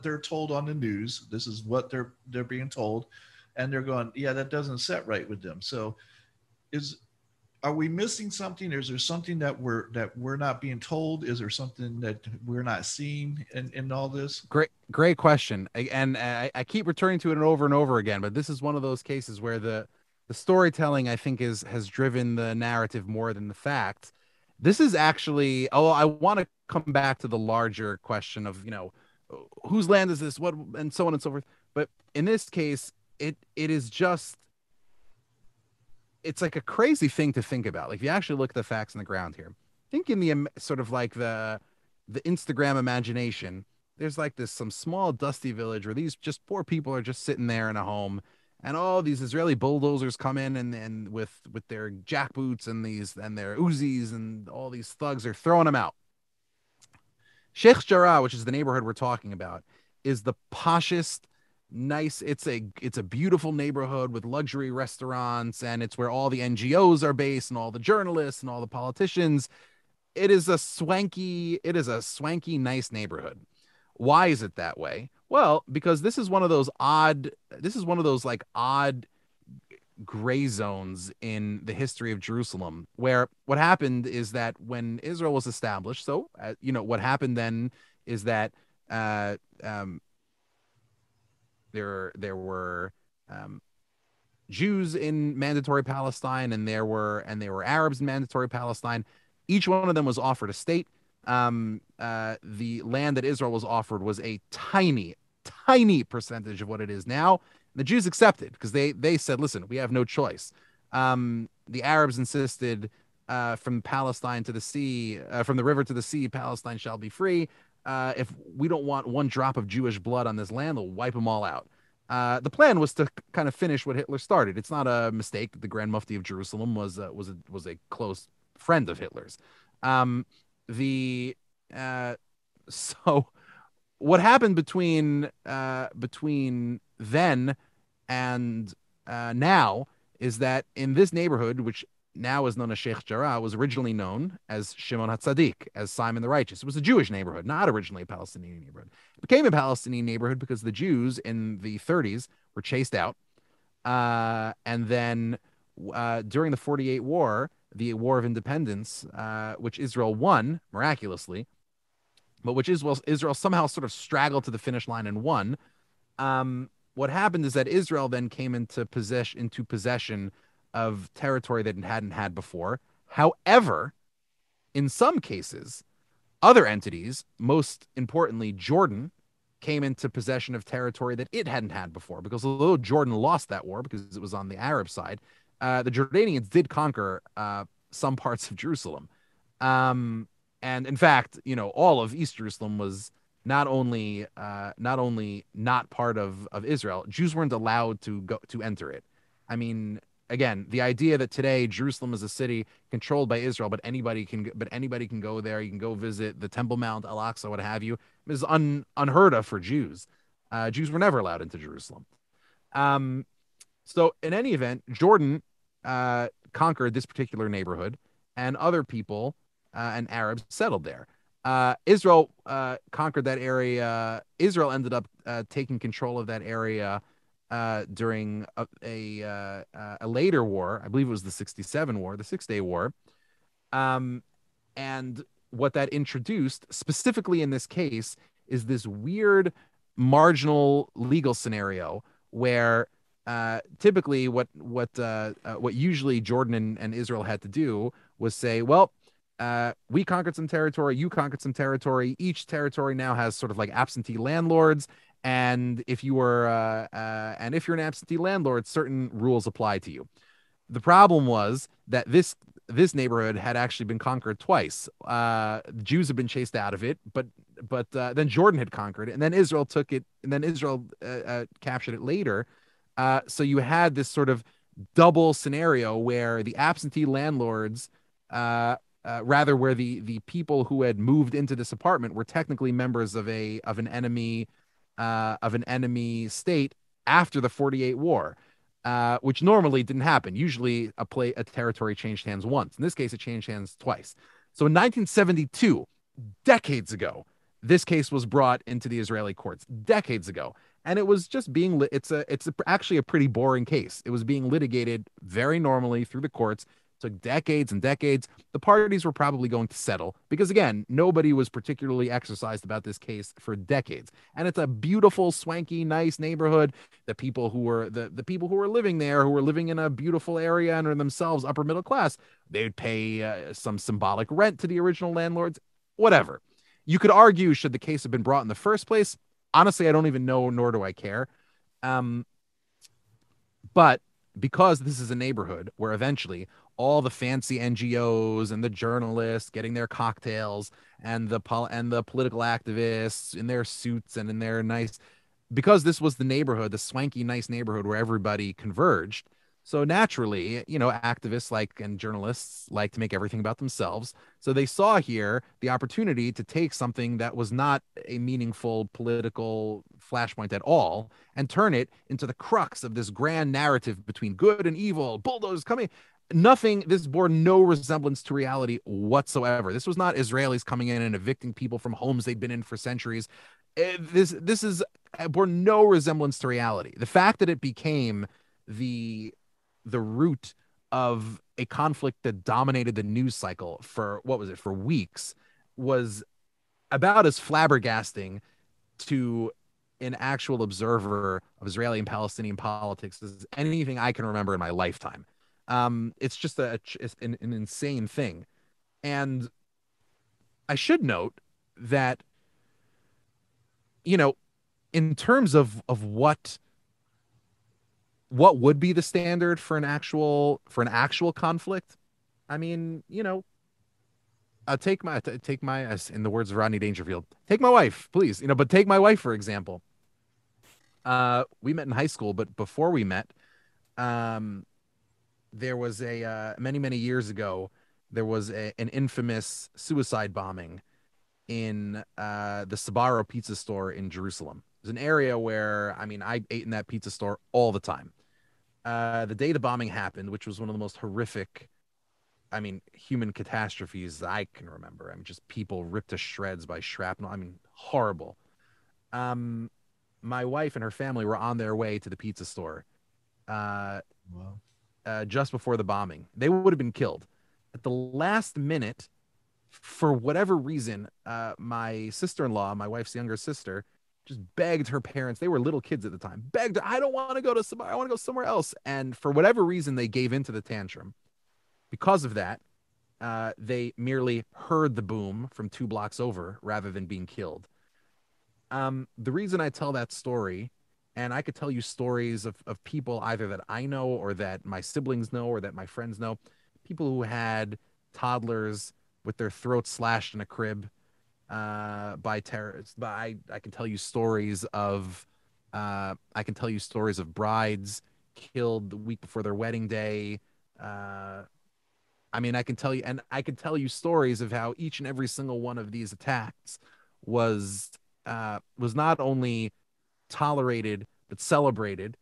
they're told on the news. This is what they're being told, and they're going, "Yeah, that doesn't set right with them." So, is are we missing something? Is there something that we're not being told? Is there something that we're not seeing in all this? Great question. And I keep returning to it over and over again, but this is one of those cases where the storytelling, I think, has driven the narrative more than the facts. This is actually, I want to come back to the larger question of, whose land is this, what, and so on and so forth. But in this case, it is just, it's like a crazy thing to think about. Like, if you actually look at the facts on the ground here, think in the sort of like the Instagram imagination, there's like this some small dusty village where these just poor people are just sitting there in a home, and all these Israeli bulldozers come in and with their jackboots and their Uzis, and all these thugs are throwing them out. Sheikh Jarrah, which is the neighborhood we're talking about, is the poshest, nice. It's a beautiful neighborhood with luxury restaurants, and it's where all the NGOs are based and all the journalists and all the politicians. It is a swanky, nice neighborhood. Why is it that way? Well, because this is one of those like odd gray zones in the history of Jerusalem, where what happened is that when Israel was established, what happened then is that uh, um, there were Jews in mandatory Palestine, and there were Arabs in mandatory Palestine. Each one of them was offered a state. The land that Israel was offered was a tiny, tiny percentage of what it is now. The Jews accepted because they said, "Listen, we have no choice." The Arabs insisted, from Palestine to the sea, from the river to the sea, Palestine shall be free. If we don't want one drop of Jewish blood on this land, we'll wipe them all out. The plan was to kind of finish what Hitler started. It's not a mistake that the Grand Mufti of Jerusalem was a close friend of Hitler's. Um, the so what happened between then and now is that in this neighborhood, which now is known as Sheikh Jarrah, was originally known as Shimon HaTzadik, as Simon the Righteous. It was a Jewish neighborhood, not originally a Palestinian neighborhood. It became a Palestinian neighborhood because the Jews in the 30s were chased out. And then during the 48 War, the War of Independence, which Israel won miraculously, but which Israel somehow sort of straggled to the finish line and won. What happened is that Israel then came into possession of territory that it hadn't had before. However, in some cases, other entities, most importantly Jordan, came into possession of territory that it hadn't had before. Because although Jordan lost that war because it was on the Arab side, the Jordanians did conquer some parts of Jerusalem. And in fact, all of East Jerusalem was not only not part of Israel. Jews weren't allowed to enter it. I mean, again, the idea that today Jerusalem is a city controlled by Israel, but anybody can go there. You can go visit the Temple Mount, Al-Aqsa, what have you, is unheard of for Jews. Jews were never allowed into Jerusalem. So in any event, Jordan conquered this particular neighborhood, and other people and Arabs settled there. Israel conquered that area. Israel ended up taking control of that area during a later war. I believe it was the 67 war, the 6 Day War. Um, and what that introduced, specifically in this case, is this weird marginal legal scenario where typically what usually Jordan and Israel had to do was say, well, we conquered some territory, you conquered some territory. Each territory now has sort of like absentee landlords, and if you're an absentee landlord, certain rules apply to you. The problem was that this neighborhood had actually been conquered twice. Jews had been chased out of it, but then Jordan had conquered it, and then Israel took it, and then Israel captured it later. So you had this sort of double scenario where the absentee landlords, rather where the people who had moved into this apartment were technically members of an enemy state after the 48 war, which normally didn't happen. Usually a territory changed hands once. In this case, it changed hands twice. So in 1972, decades ago, this case was brought into the Israeli courts decades ago, and it was just being actually a pretty boring case. It was being litigated very normally through the courts. Took decades and decades. The parties were probably going to settle because, again, nobody was particularly exercised about this case for decades. And it's a beautiful, swanky, nice neighborhood. The people who were living there, who were living in a beautiful area and are themselves upper middle class, they'd pay some symbolic rent to the original landlords. Whatever. You could argue, should the case have been brought in the first place? Honestly, I don't even know, nor do I care. Um, but because this is a neighborhood where eventually all the fancy NGOs and the journalists getting their cocktails and the political activists in their suits and in their nice, because this was the neighborhood, the swanky nice neighborhood where everybody converged. So naturally, activists and journalists like to make everything about themselves. So they saw here the opportunity to take something that was not a meaningful political flashpoint at all and turn it into the crux of this grand narrative between good and evil, bulldozers coming. Nothing, this bore no resemblance to reality whatsoever. This was not Israelis coming in and evicting people from homes they'd been in for centuries. This is bore no resemblance to reality. The fact that it became the root of a conflict that dominated the news cycle for for weeks was about as flabbergasting to an actual observer of Israeli and Palestinian politics as anything I can remember in my lifetime. It's just it's an insane thing. And I should note that, you know, in terms of what would be the standard for an actual conflict, I mean, take my, as in the words of Rodney Dangerfield, take my wife, please, but take my wife for example. We met in high school, but before we met, um, there was many years ago, there was an infamous suicide bombing in the Sbarro pizza store in Jerusalem. It's an area where, I mean, I ate in that pizza store all the time. The day the bombing happened, which was one of the most horrific, I mean, human catastrophes that I can remember. I mean, just people ripped to shreds by shrapnel. I mean, horrible. Um, my wife and her family were on their way to the pizza store uh, Wow. just before the bombing. They would have been killed. At the last minute, for whatever reason, my sister-in-law, my wife's younger sister, just begged her parents. They were little kids at the time. Begged, I don't want to go to somewhere. I want to go somewhere else. And for whatever reason, they gave into the tantrum. Because of that, they merely heard the boom from 2 blocks over rather than being killed. The reason I tell that story, and I could tell you stories of people either that I know or that my siblings know or that my friends know, people who had toddlers with their throats slashed in a crib by terrorists. But I can tell you stories of I can tell you stories of brides killed the week before their wedding day. I mean, I can tell you stories of how each and every single one of these attacks was was not only tolerated but celebrated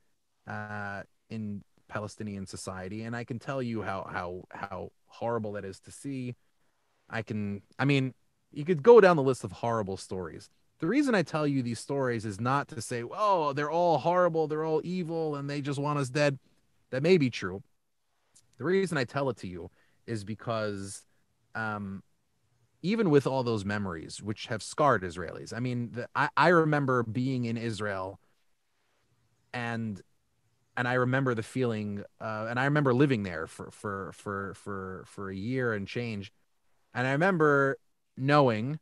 in Palestinian society, and I can tell you how horrible that is to see. I mean, you could go down the list of horrible stories. The reason I tell you these stories is not to say, oh, they're all horrible, they're all evil, and they just want us dead. That may be true. The reason I tell it to you is because um, even with all those memories, which have scarred Israelis, I mean, I remember being in Israel and I remember the feeling, and I remember living there for a year and change, and I remember knowing.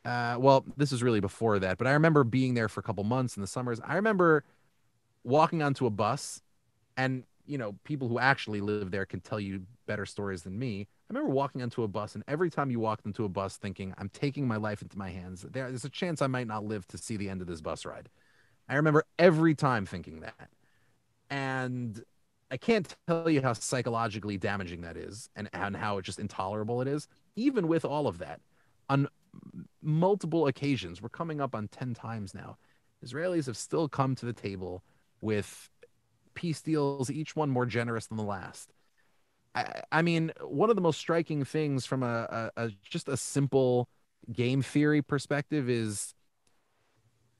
Well, this is really before that, but I remember being there for a couple months in the summers. I remember walking onto a bus, and people who actually live there can tell you better stories than me. I remember walking onto a bus, and every time you walked into a bus, thinking, "I'm taking my life into my hands. There's a chance I might not live to see the end of this bus ride." I remember every time thinking that. And I can't tell you how psychologically damaging that is, and how just intolerable it is. Even with all of that, on multiple occasions, we're coming up on 10 times now, Israelis have still come to the table with peace deals, each one more generous than the last. I mean, one of the most striking things from a just a simple game theory perspective is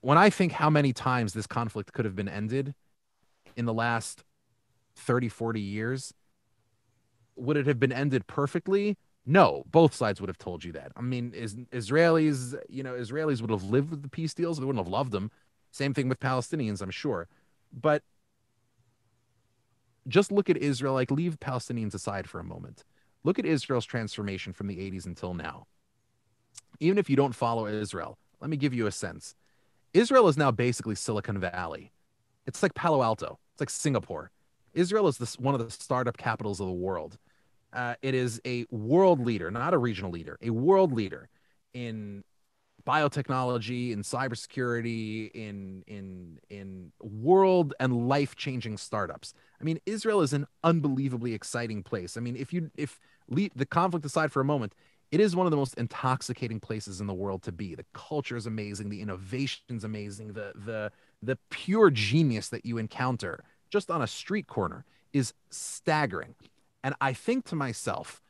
when I think how many times this conflict could have been ended in the last 30, 40 years, would it have been ended perfectly? No, both sides would have told you that. I mean, Israelis would have lived with the peace deals. They wouldn't have loved them. Same thing with Palestinians, I'm sure. But just look at Israel, like leave Palestinians aside for a moment. Look at Israel's transformation from the 80s until now. Even if you don't follow Israel, let me give you a sense. Israel is now basically Silicon Valley. It's like Palo Alto. It's like Singapore. Israel is one of the startup capitals of the world. It is a world leader, not a regional leader, a world leader in biotechnology, in cybersecurity, in world and life changing startups. I mean, Israel is an unbelievably exciting place. I mean, if the conflict aside for a moment, it is one of the most intoxicating places in the world to be. The culture is amazing, the innovation is amazing, the pure genius that you encounter just on a street corner is staggering. And I think to myself,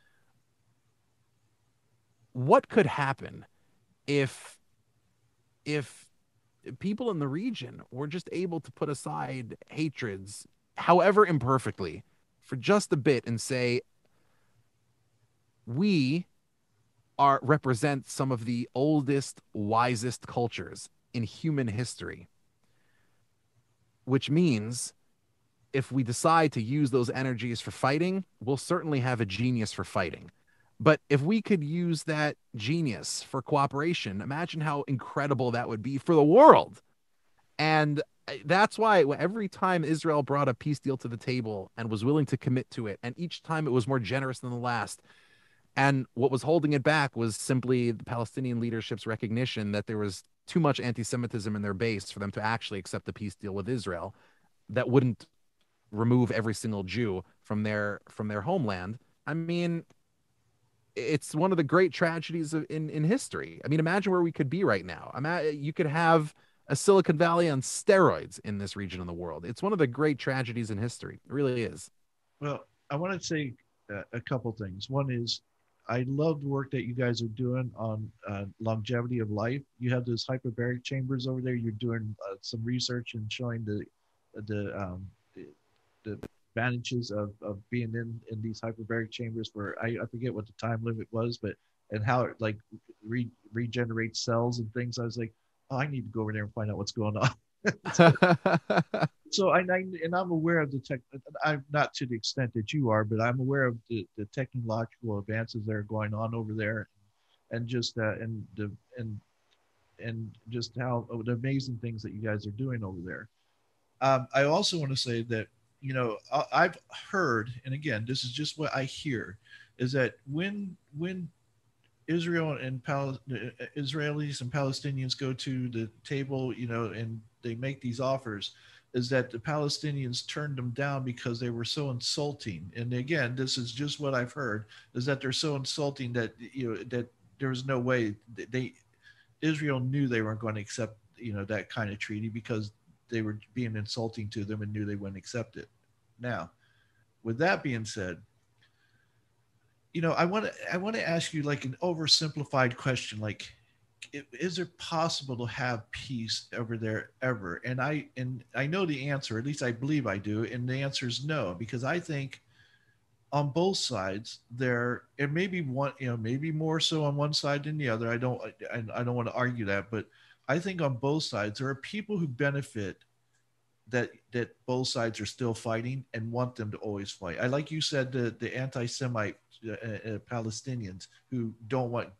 what could happen if if people in the region were just able to put aside hatreds, however imperfectly, for just a bit and say, we are represent some of the oldest, wisest cultures in human history, which means if we decide to use those energies for fighting, we'll certainly have a genius for fighting. But if we could use that genius for cooperation, imagine how incredible that would be for the world. And that's why every time Israel brought a peace deal to the table and was willing to commit to it, and each time it was more generous than the last. And what was holding it back was simply the Palestinian leadership's recognition that there was too much anti Semitism in their base for them to actually accept the peace deal with Israel that wouldn't remove every single Jew from their homeland. I mean, it's one of the great tragedies in history. I mean, imagine where we could be right now. You could have a Silicon Valley on steroids in this region of the world. It's one of the great tragedies in history. It really is. Well, I want to say a couple things. One is, I love the work that you guys are doing on longevity of life. You have those hyperbaric chambers over there. You're doing some research and showing the the advantages of being in these hyperbaric chambers where I forget what the time limit was, but and how it like regenerates cells and things. I was like, oh, I need to go over there and find out what's going on. so, so and I'm aware of the tech. I'm not to the extent that you are, but I'm aware of the technological advances that are going on over there, and just and just how the amazing things that you guys are doing over there. I also want to say that I've heard, and again, this is just what I hear, is that when Israel and Israelis and Palestinians go to the table, and they make these offers, is that the Palestinians turned them down because they were so insulting. And again, this is just what I've heard, is that they're so insulting that that there was no way they Israel knew they weren't going to accept that kind of treaty because they were being insulting to them and knew they wouldn't accept it. Now, with that being said, I want to ask you like an oversimplified question, like is it possible to have peace over there ever? And I know the answer, at least I believe I do, and the answer is no, because I think on both sides there, it may be one, maybe more so on one side than the other. I don't want to argue that, but I think on both sides there are people who benefit that both sides are still fighting and want them to always fight. I like you said, the anti-Semite Palestinians who don't want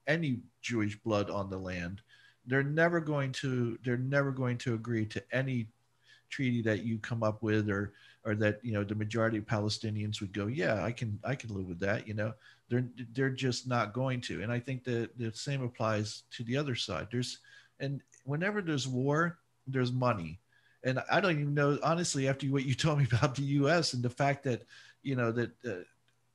any Jewish blood on the land. They're never going to agree to any treaty that you come up with, or that the majority of Palestinians would go, yeah, I can live with that. They're just not going to. And I think that the same applies to the other side. And whenever there's war, there's money. And I don't even know, honestly, after what you told me about the U.S. and the fact that that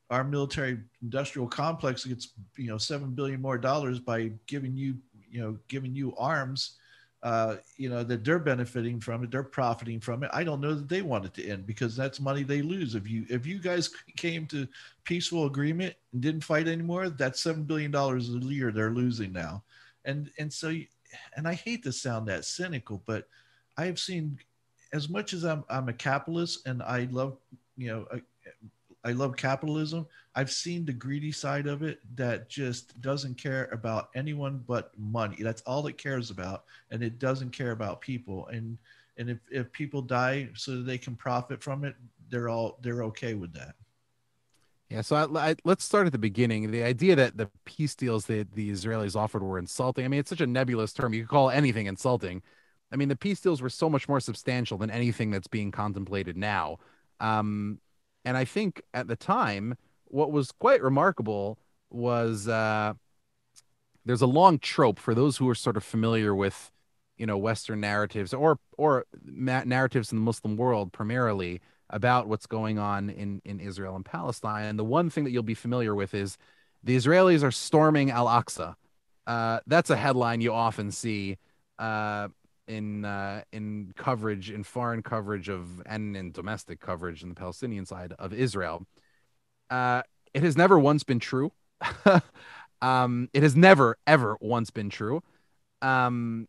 our military industrial complex gets $7 billion more by giving you arms, that they're benefiting from it, they're profiting from it. I don't know that they want it to end, because that's money they lose. If you guys came to peaceful agreement and didn't fight anymore, that's $7 billion a year they're losing now. And I hate to sound that cynical, but I have seen, as much as I'm a capitalist and I love capitalism. I've seen the greedy side of it that just doesn't care about anyone but money. That's all it cares about, and it doesn't care about people. And if people die so that they can profit from it, they're okay with that. Yeah, so let's start at the beginning. The idea that the peace deals that the Israelis offered were insulting. I mean, it's such a nebulous term. You could call anything insulting. I mean, the peace deals were so much more substantial than anything that's being contemplated now. Um, and I think at the time, what was quite remarkable was there's a long trope for those who are sort of familiar with, Western narratives or narratives in the Muslim world primarily about what's going on in Israel and Palestine. And the one thing that you'll be familiar with is the Israelis are storming Al-Aqsa. That's a headline you often see uh, in coverage, in foreign coverage of, and in domestic coverage in the Palestinian side of Israel. Uh, it has never once been true. It has never ever once been true. And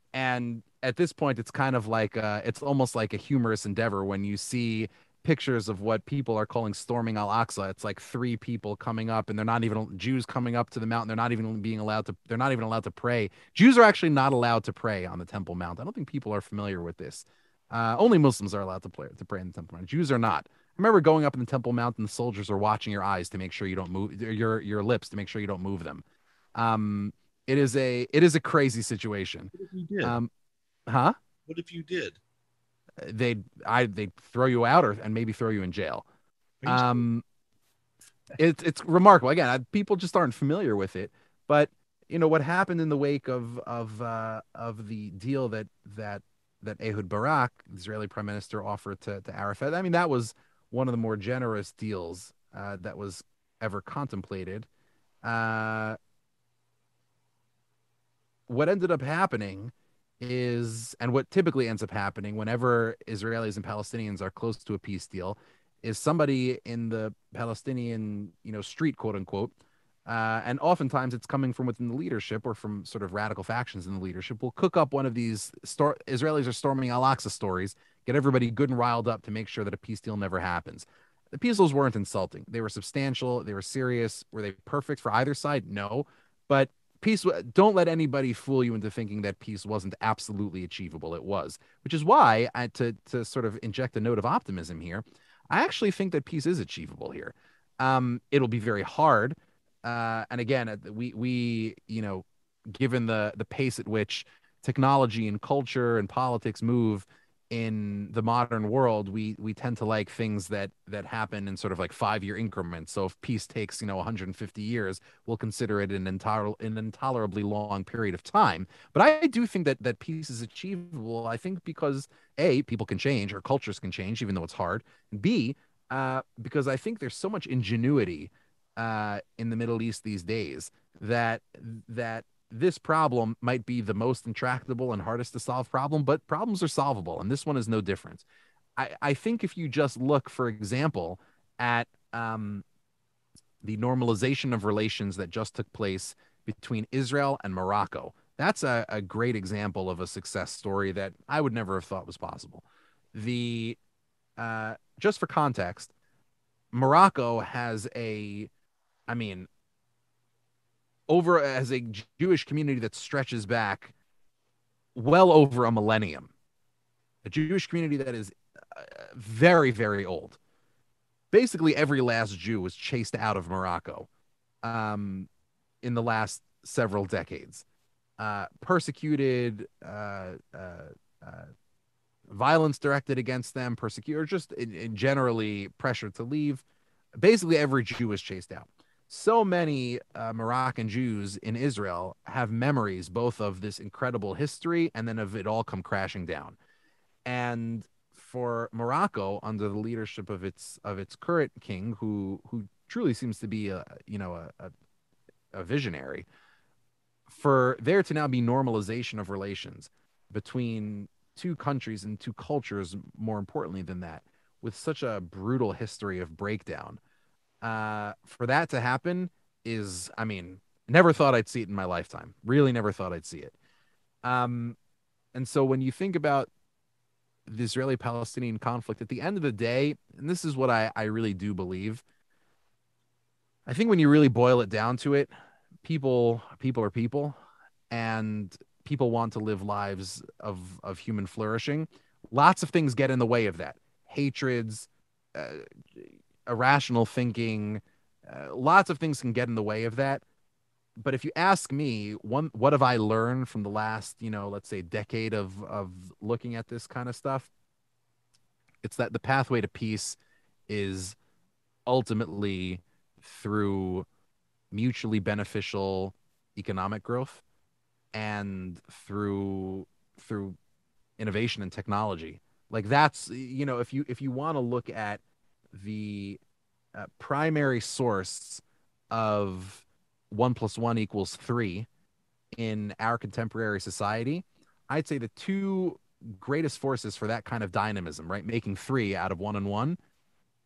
at this point, it's kind of like it's almost like a humorous endeavor when you see pictures of what people are calling storming Al-Aqsa. It's like three people coming up, and they're not even Jews coming up to the mountain. They're not even being allowed to. They're not even allowed to pray. Jews are actually not allowed to pray on the Temple Mount. I don't think people are familiar with this. Only Muslims are allowed to pray in the Temple Mount. Jews are not. I remember going up in the Temple Mount, and the soldiers are watching your eyes to make sure you don't move your lips to make sure you don't move them. Um, it is a crazy situation. What if you did? Um, huh? What if you did? They'd throw you out and maybe throw you in jail. Are you serious? Um, it's remarkable. Again, people just aren't familiar with it. But what happened in the wake of the deal that Ehud Barak, the Israeli prime minister, offered to Arafat. I mean, that was one of the more generous deals that was ever contemplated. Uh, what ended up happening is, and what typically ends up happening whenever Israelis and Palestinians are close to a peace deal, is somebody in the Palestinian, street, quote unquote, and oftentimes it's coming from within the leadership or from sort of radical factions in the leadership, will cook up one of these Israelis are storming Al-Aqsa stories, get everybody good and riled up to make sure that a peace deal never happens. The peace deals weren't insulting. They were substantial. They were serious. Were they perfect for either side? No. But peace, don't let anybody fool you into thinking that peace wasn't absolutely achievable. It was, which is why to sort of inject a note of optimism here, I actually think that peace is achievable here. It'll be very hard. And again, given the pace at which technology and culture and politics move in the modern world, we tend to like things that happen in sort of like 5-year increments. So if peace takes 150 years, we'll consider it an intolerably long period of time. But I do think that peace is achievable. I think because A, people can change or cultures can change, even though it's hard. And B, because I think there's so much ingenuity in the Middle East these days that this problem might be the most intractable and hardest to solve problem, but problems are solvable, and this one is no different. I think if you just look, for example, at the normalization of relations that just took place between Israel and Morocco, That's a great example of a success story that I would never have thought was possible. The Just for context, Morocco has I mean, over as a Jewish community that stretches back well over a millennium, a Jewish community that is very, very old. Basically, every last Jew was chased out of Morocco um, in the last several decades. Persecuted, violence directed against them, persecuted, or just in generally pressured to leave. Basically, every Jew was chased out. So many Moroccan Jews in Israel have memories both of this incredible history and then of it all come crashing down. And for Morocco, under the leadership of its current king, who truly seems to be a visionary, for there to now be normalization of relations between two countries and two cultures, more importantly than that, with such a brutal history of breakdown, for that to happen is, I mean, never thought I'd see it in my lifetime. Really, never thought I'd see it. Um, and so when you think about the Israeli-Palestinian conflict, at the end of the day, and this is what I really do believe, I think when you really boil it down to it, people are people, and people want to live lives of human flourishing. Lots of things get in the way of that. Hatreds, uh, irrational thinking, lots of things can get in the way of that. But if you ask me, what have I learned from the last, let's say decade of looking at this kind of stuff? It's that the pathway to peace is ultimately through mutually beneficial economic growth and through innovation and technology. Like that's, if you want to look at the primary source of 1 + 1 = 3 in our contemporary society, I'd say the two greatest forces for that kind of dynamism, right, making three out of one and one.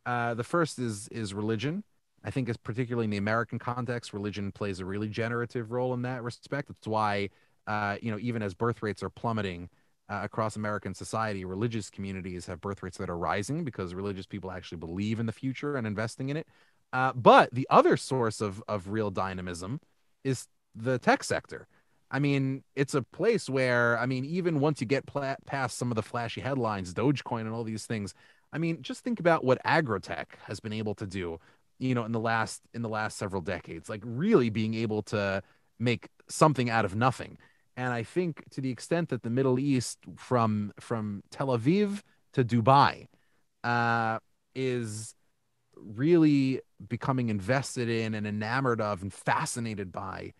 The first is religion. I think, is particularly in the American context, religion plays a really generative role in that respect. That's why, even as birth rates are plummeting across American society, religious communities have birth rates that are rising because religious people actually believe in the future and investing in it. But the other source of real dynamism is the tech sector. I mean, it's a place where, I mean, even once you get past some of the flashy headlines, Dogecoin and all these things, I mean, just think about what agrotech has been able to do, in the last several decades, like really being able to make something out of nothing. And I think to the extent that the Middle East, from Tel Aviv to Dubai, is really becoming invested in and enamored of and fascinated by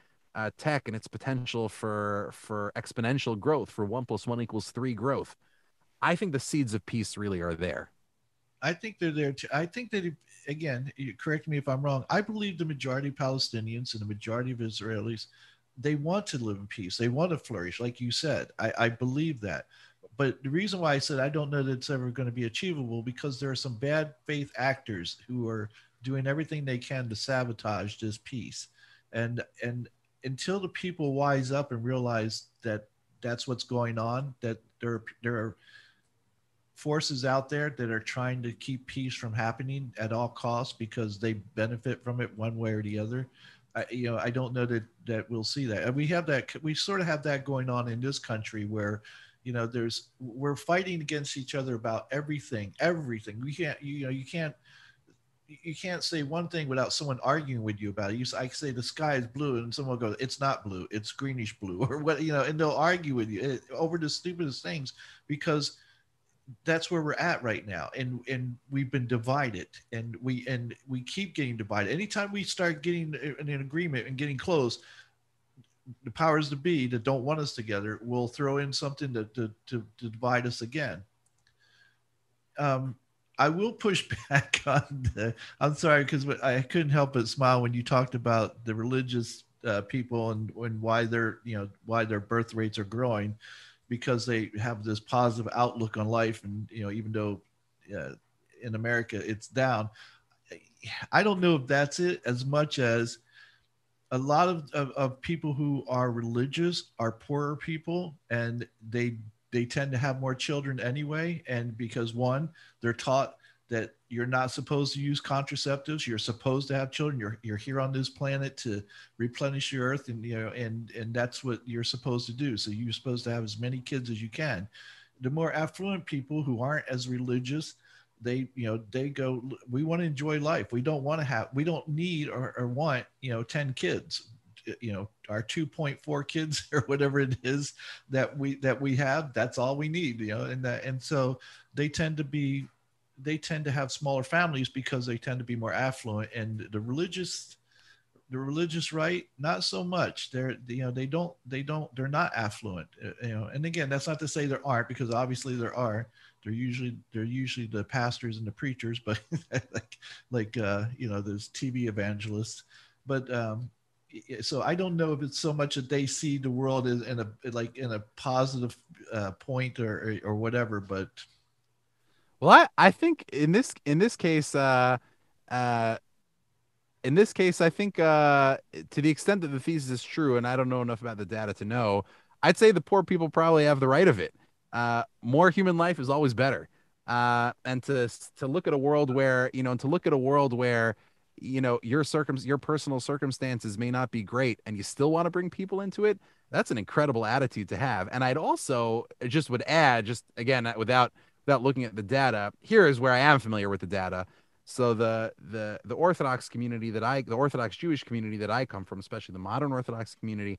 tech and its potential for exponential growth, for 1 + 1 = 3 growth. I think the seeds of peace really are there. I think they're there too. I think that, again, you correct me if I'm wrong. I believe the majority of Palestinians and the majority of Israelis, they want to live in peace. They want to flourish, like you said. I believe that. But the reason why I said I don't know that it's ever going to be achievable, because there are some bad faith actors who are doing everything they can to sabotage this peace. And until the people wise up and realize that that's what's going on, that there are forces out there that are trying to keep peace from happening at all costs because they benefit from it one way or the other. I don't know that we'll see that. And we have that. We sort of have that going on in this country where, we're fighting against each other about everything. Everything. We can't. You can't say one thing without someone arguing with you about it. I say the sky is blue, and someone goes, "It's not blue. It's greenish blue," or what, and they'll argue with you over the stupidest things because that's where we're at right now, and we've been divided, and we keep getting divided. Anytime we start getting in an agreement and getting close, the powers to be that don't want us together will throw in something to divide us again. I will push back on I'm sorry, because I couldn't help but smile when you talked about the religious people, and why their birth rates are growing, because they have this positive outlook on life. And even though in America it's down, I don't know if that's it as much as a lot of people who are religious are poorer people, and they tend to have more children anyway. And because one, they're taught that you're not supposed to use contraceptives, you're supposed to have children, you're here on this planet to replenish the earth, and and that's what you're supposed to do. So you're supposed to have as many kids as you can. The more affluent people who aren't as religious, they go, we want to enjoy life, we don't need or want 10 kids, our 2.4 kids or whatever it is that we have, that's all we need, and so they tend to have smaller families because they tend to be more affluent. And the religious right, not so much. They're not affluent, and again, that's not to say there aren't, because obviously there are. They're usually the pastors and the preachers, but those TV evangelists. But so I don't know if it's so much that they see the world as in a positive point or whatever. But Well, I think in this case, uh, I think to the extent that the thesis is true, and I don't know enough about the data to know, I'd say the poor people probably have the right of it. More human life is always better. And to look at a world where, your personal circumstances may not be great and you still want to bring people into it, that's an incredible attitude to have. And I'd also just would add, just again, without looking at the data, here is where I am familiar with the data. So the Orthodox Jewish community that I come from, especially the modern Orthodox community,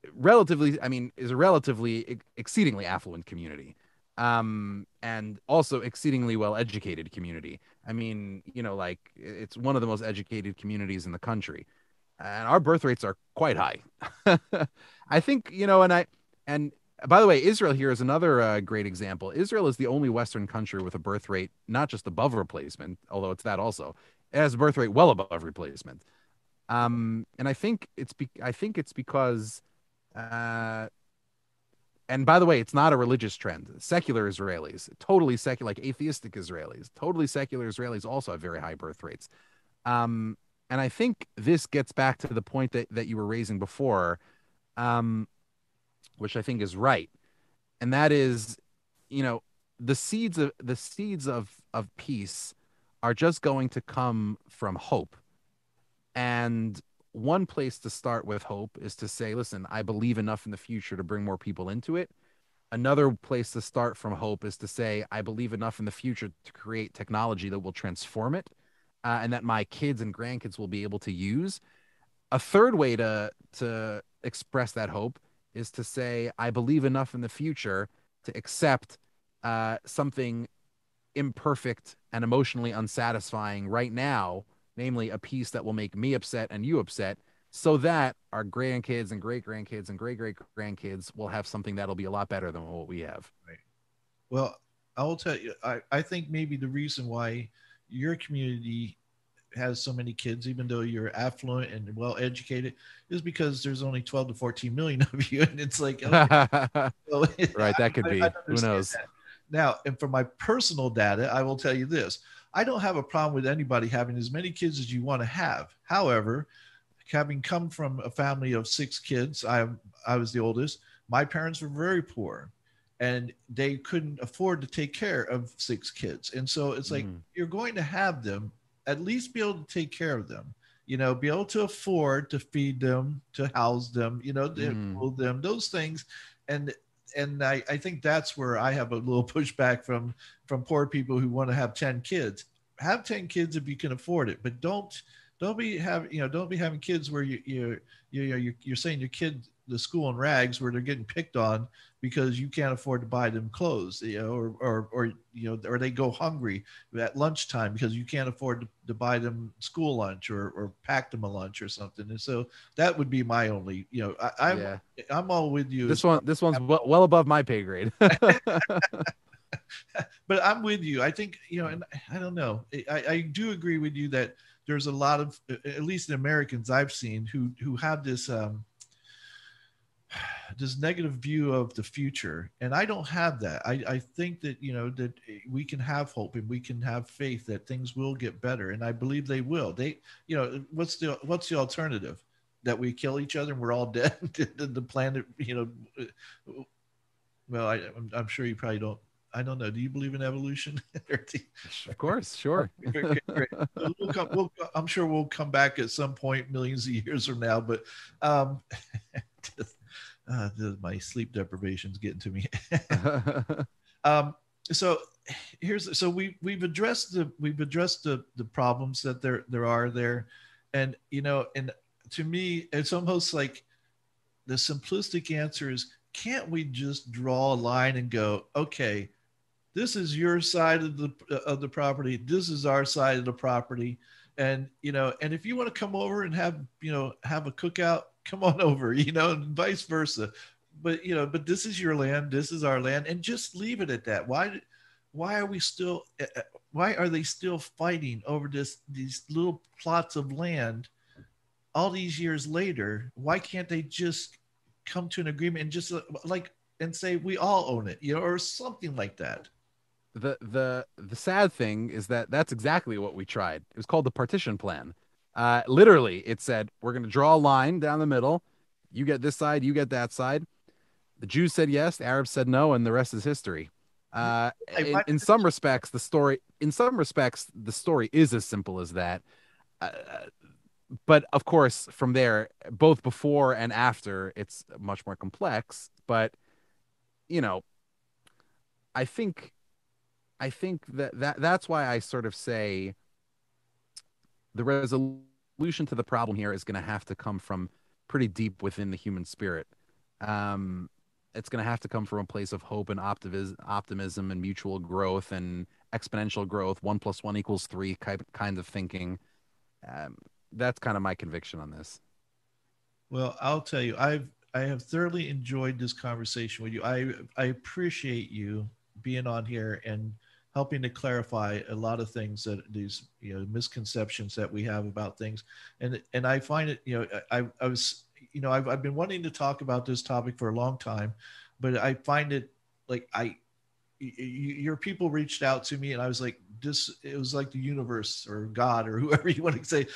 is a relatively exceedingly affluent community, and also exceedingly well educated community. I mean, like, it's one of the most educated communities in the country, and our birth rates are quite high. I think, and by the way, Israel here is another great example. Israel is the only Western country with a birth rate not just above replacement, although it's that also. It has a birth rate well above replacement. And I think it's because, uh, and by the way, it's not a religious trend. Secular Israelis, totally secular, like atheistic Israelis, totally secular Israelis also have very high birth rates. And I think this gets back to the point that you were raising before, um, which I think is right. And that is, you know, the seeds of peace are just going to come from hope. And one place to start with hope is to say, listen, I believe enough in the future to bring more people into it. Another place to start from hope is to say, I believe enough in the future to create technology that will transform it, and that my kids and grandkids will be able to use. A third way to express that hope is to say, I believe enough in the future to accept something imperfect and emotionally unsatisfying right now, namely a piece that will make me upset and you upset, so that our grandkids and great grandkids and great great grandkids will have something that'll be a lot better than what we have. right. Well, I will tell you, I think maybe the reason why your community has so many kids, even though you're affluent and well educated, is because there's only 12 to 14 million of you. And it's like, okay, so Right, that could I be. Who understand knows? that. Now, and for my personal data, I will tell you this: I don't have a problem with anybody having as many kids as you want to have. However, having come from a family of 6 kids, I was the oldest. My parents were very poor, and they couldn't afford to take care of 6 kids. And so it's like, Mm, you're going to have them, at least be able to take care of them. Be able to afford to feed them, to house them, to mm, clothe them, those things. And and I think that's where I have a little pushback from poor people who want to have 10 kids. Have 10 kids if you can afford it, but don't be having kids where you're saying your kid the school in rags, where they're getting picked on because you can't afford to buy them clothes, or they go hungry at lunchtime because you can't afford to buy them school lunch, or pack them a lunch or something. And so that would be my only, yeah. I'm all with you as This far one this one's well above my pay grade. but I'm with you. I think, and I don't know. I do agree with you that there's a lot of, at least in Americans I've seen, who have this negative view of the future, and I don't have that. I think that, that we can have hope and we can have faith that things will get better, and I believe they will. What's the alternative? that we kill each other and we're all dead. The planet, well, I'm sure you probably don't. I don't know. Do you believe in evolution? Of course, sure. Okay, great. I'm sure we'll come back at some point, millions of years from now. But um, just, my sleep deprivation's getting to me. um, so we've addressed the problems that there are there, and and to me it's almost like the simplistic answer is, can't we just draw a line and go, okay, this is your side of the property, this is our side of the property, and and if you want to come over and have a cookout, come on over, and vice versa. But but this is your land, this is our land, and just leave it at that. Why are we still why are they still fighting over these little plots of land all these years later? Why can't they just come to an agreement and just and say we all own it, or something like that? The sad thing is that that's exactly what we tried. It was called the partition plan. Literally, it said we're going to draw a line down the middle. You get this side, you get that side. The Jews said yes, the Arabs said no, and the rest is history. In some respects, the story is as simple as that. Uh, but of course, from there, both before and after, it's much more complex. But you know, I think that's why I sort of say the resolution to the problem here is going to have to come from pretty deep within the human spirit. It's going to have to come from a place of hope and optimism and mutual growth and exponential growth. 1+1 = 3 kind of thinking. That's kind of my conviction on this. Well, I'll tell you, I have thoroughly enjoyed this conversation with you. I appreciate you being on here and helping to clarify a lot of things, that these misconceptions that we have about things. And I find it, I was, I've been wanting to talk about this topic for a long time, but I find it like your people reached out to me and I was like, it was like the universe or God or whoever you want to say,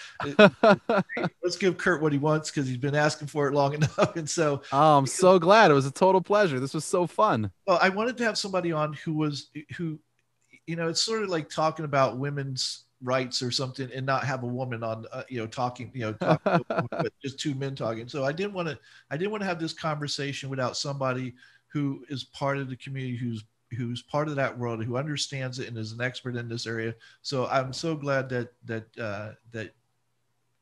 let's give Kurt what he wants, because he's been asking for it long enough. And so, oh, I'm so glad. It was a total pleasure. This was so fun. well, I wanted to have somebody on who it's sort of like talking about women's rights or something, and not have a woman on, talking but just two men talking. So I didn't want to have this conversation without somebody who is part of the community, who's part of that world, who understands it and is an expert in this area. So I'm so glad that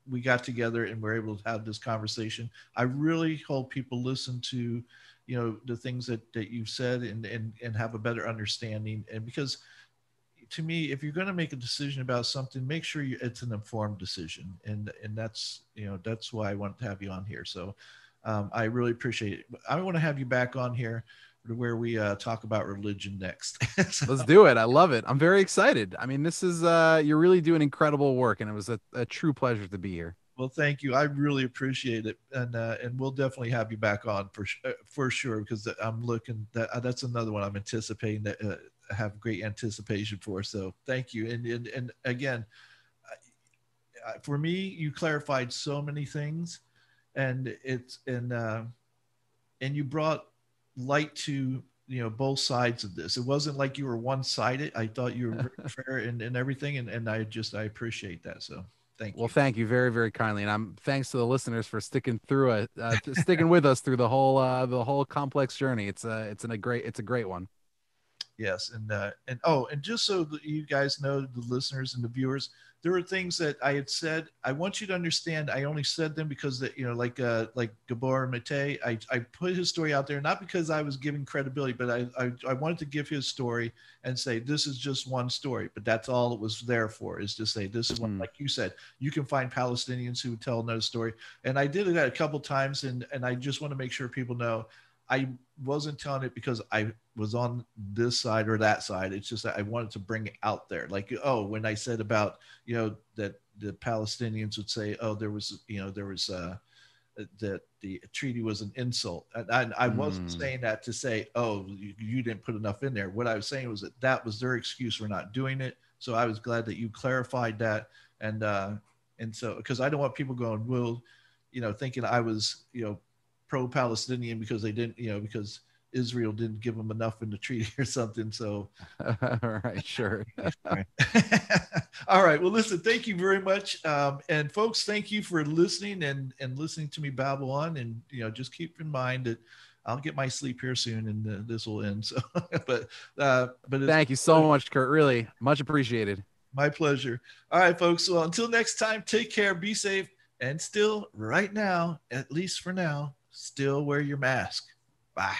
we got together and we're able to have this conversation. I really hope people listen to, the things that you've said and have a better understanding. And because to me, if you're going to make a decision about something, make sure it's an informed decision. And that's why I want to have you on here. So I really appreciate it. I want to have you back on here where we talk about religion next. So, let's do it. I love it. I'm very excited. I mean, this is you're really doing incredible work, and it was a true pleasure to be here. Well, thank you. I really appreciate it, and we'll definitely have you back on for sure, because I'm looking that's another one I'm anticipating, that have great anticipation for. So thank you, and again, for me, you clarified so many things, and and you brought light to both sides of this. It wasn't like you were one-sided. I thought you were very fair and everything, and I appreciate that. So thank you. Well, thank you very, very kindly, and I'm thanks to the listeners for sticking through sticking with us through the whole complex journey. It's a great one. Yes, and just so that you guys know, the listeners and the viewers, there were things that I had said. I want you to understand. I only said them because that like Gabor Mate, I put his story out there not because I was giving credibility, but I wanted to give his story and say this is just one story. But that's all it was there for, is to say this is one. Like you said, you can find Palestinians who tell another story, and I did that a couple times, and I just want to make sure people know I wasn't telling it because I was on this side or that side. It's just that I wanted to bring it out there. Like, when I said about, that the Palestinians would say, there was that the treaty was an insult. And I wasn't saying that to say, you didn't put enough in there. What I was saying was that was their excuse for not doing it. So I was glad that you clarified that. And so, because I don't want people going, well, thinking I was, pro-Palestinian because they didn't, because Israel didn't give them enough in the treaty or something. So, All right, sure. all right. All right. Well, listen, thank you very much. And folks, thank you for listening and listening to me babble on. And, just keep in mind that I'll get my sleep here soon and this will end. So, but it's Thank you so much, Kurt. Really much appreciated. my pleasure. All right, folks. Well, until next time, take care, be safe, and still, right now, at least for now, still wear your mask. Bye.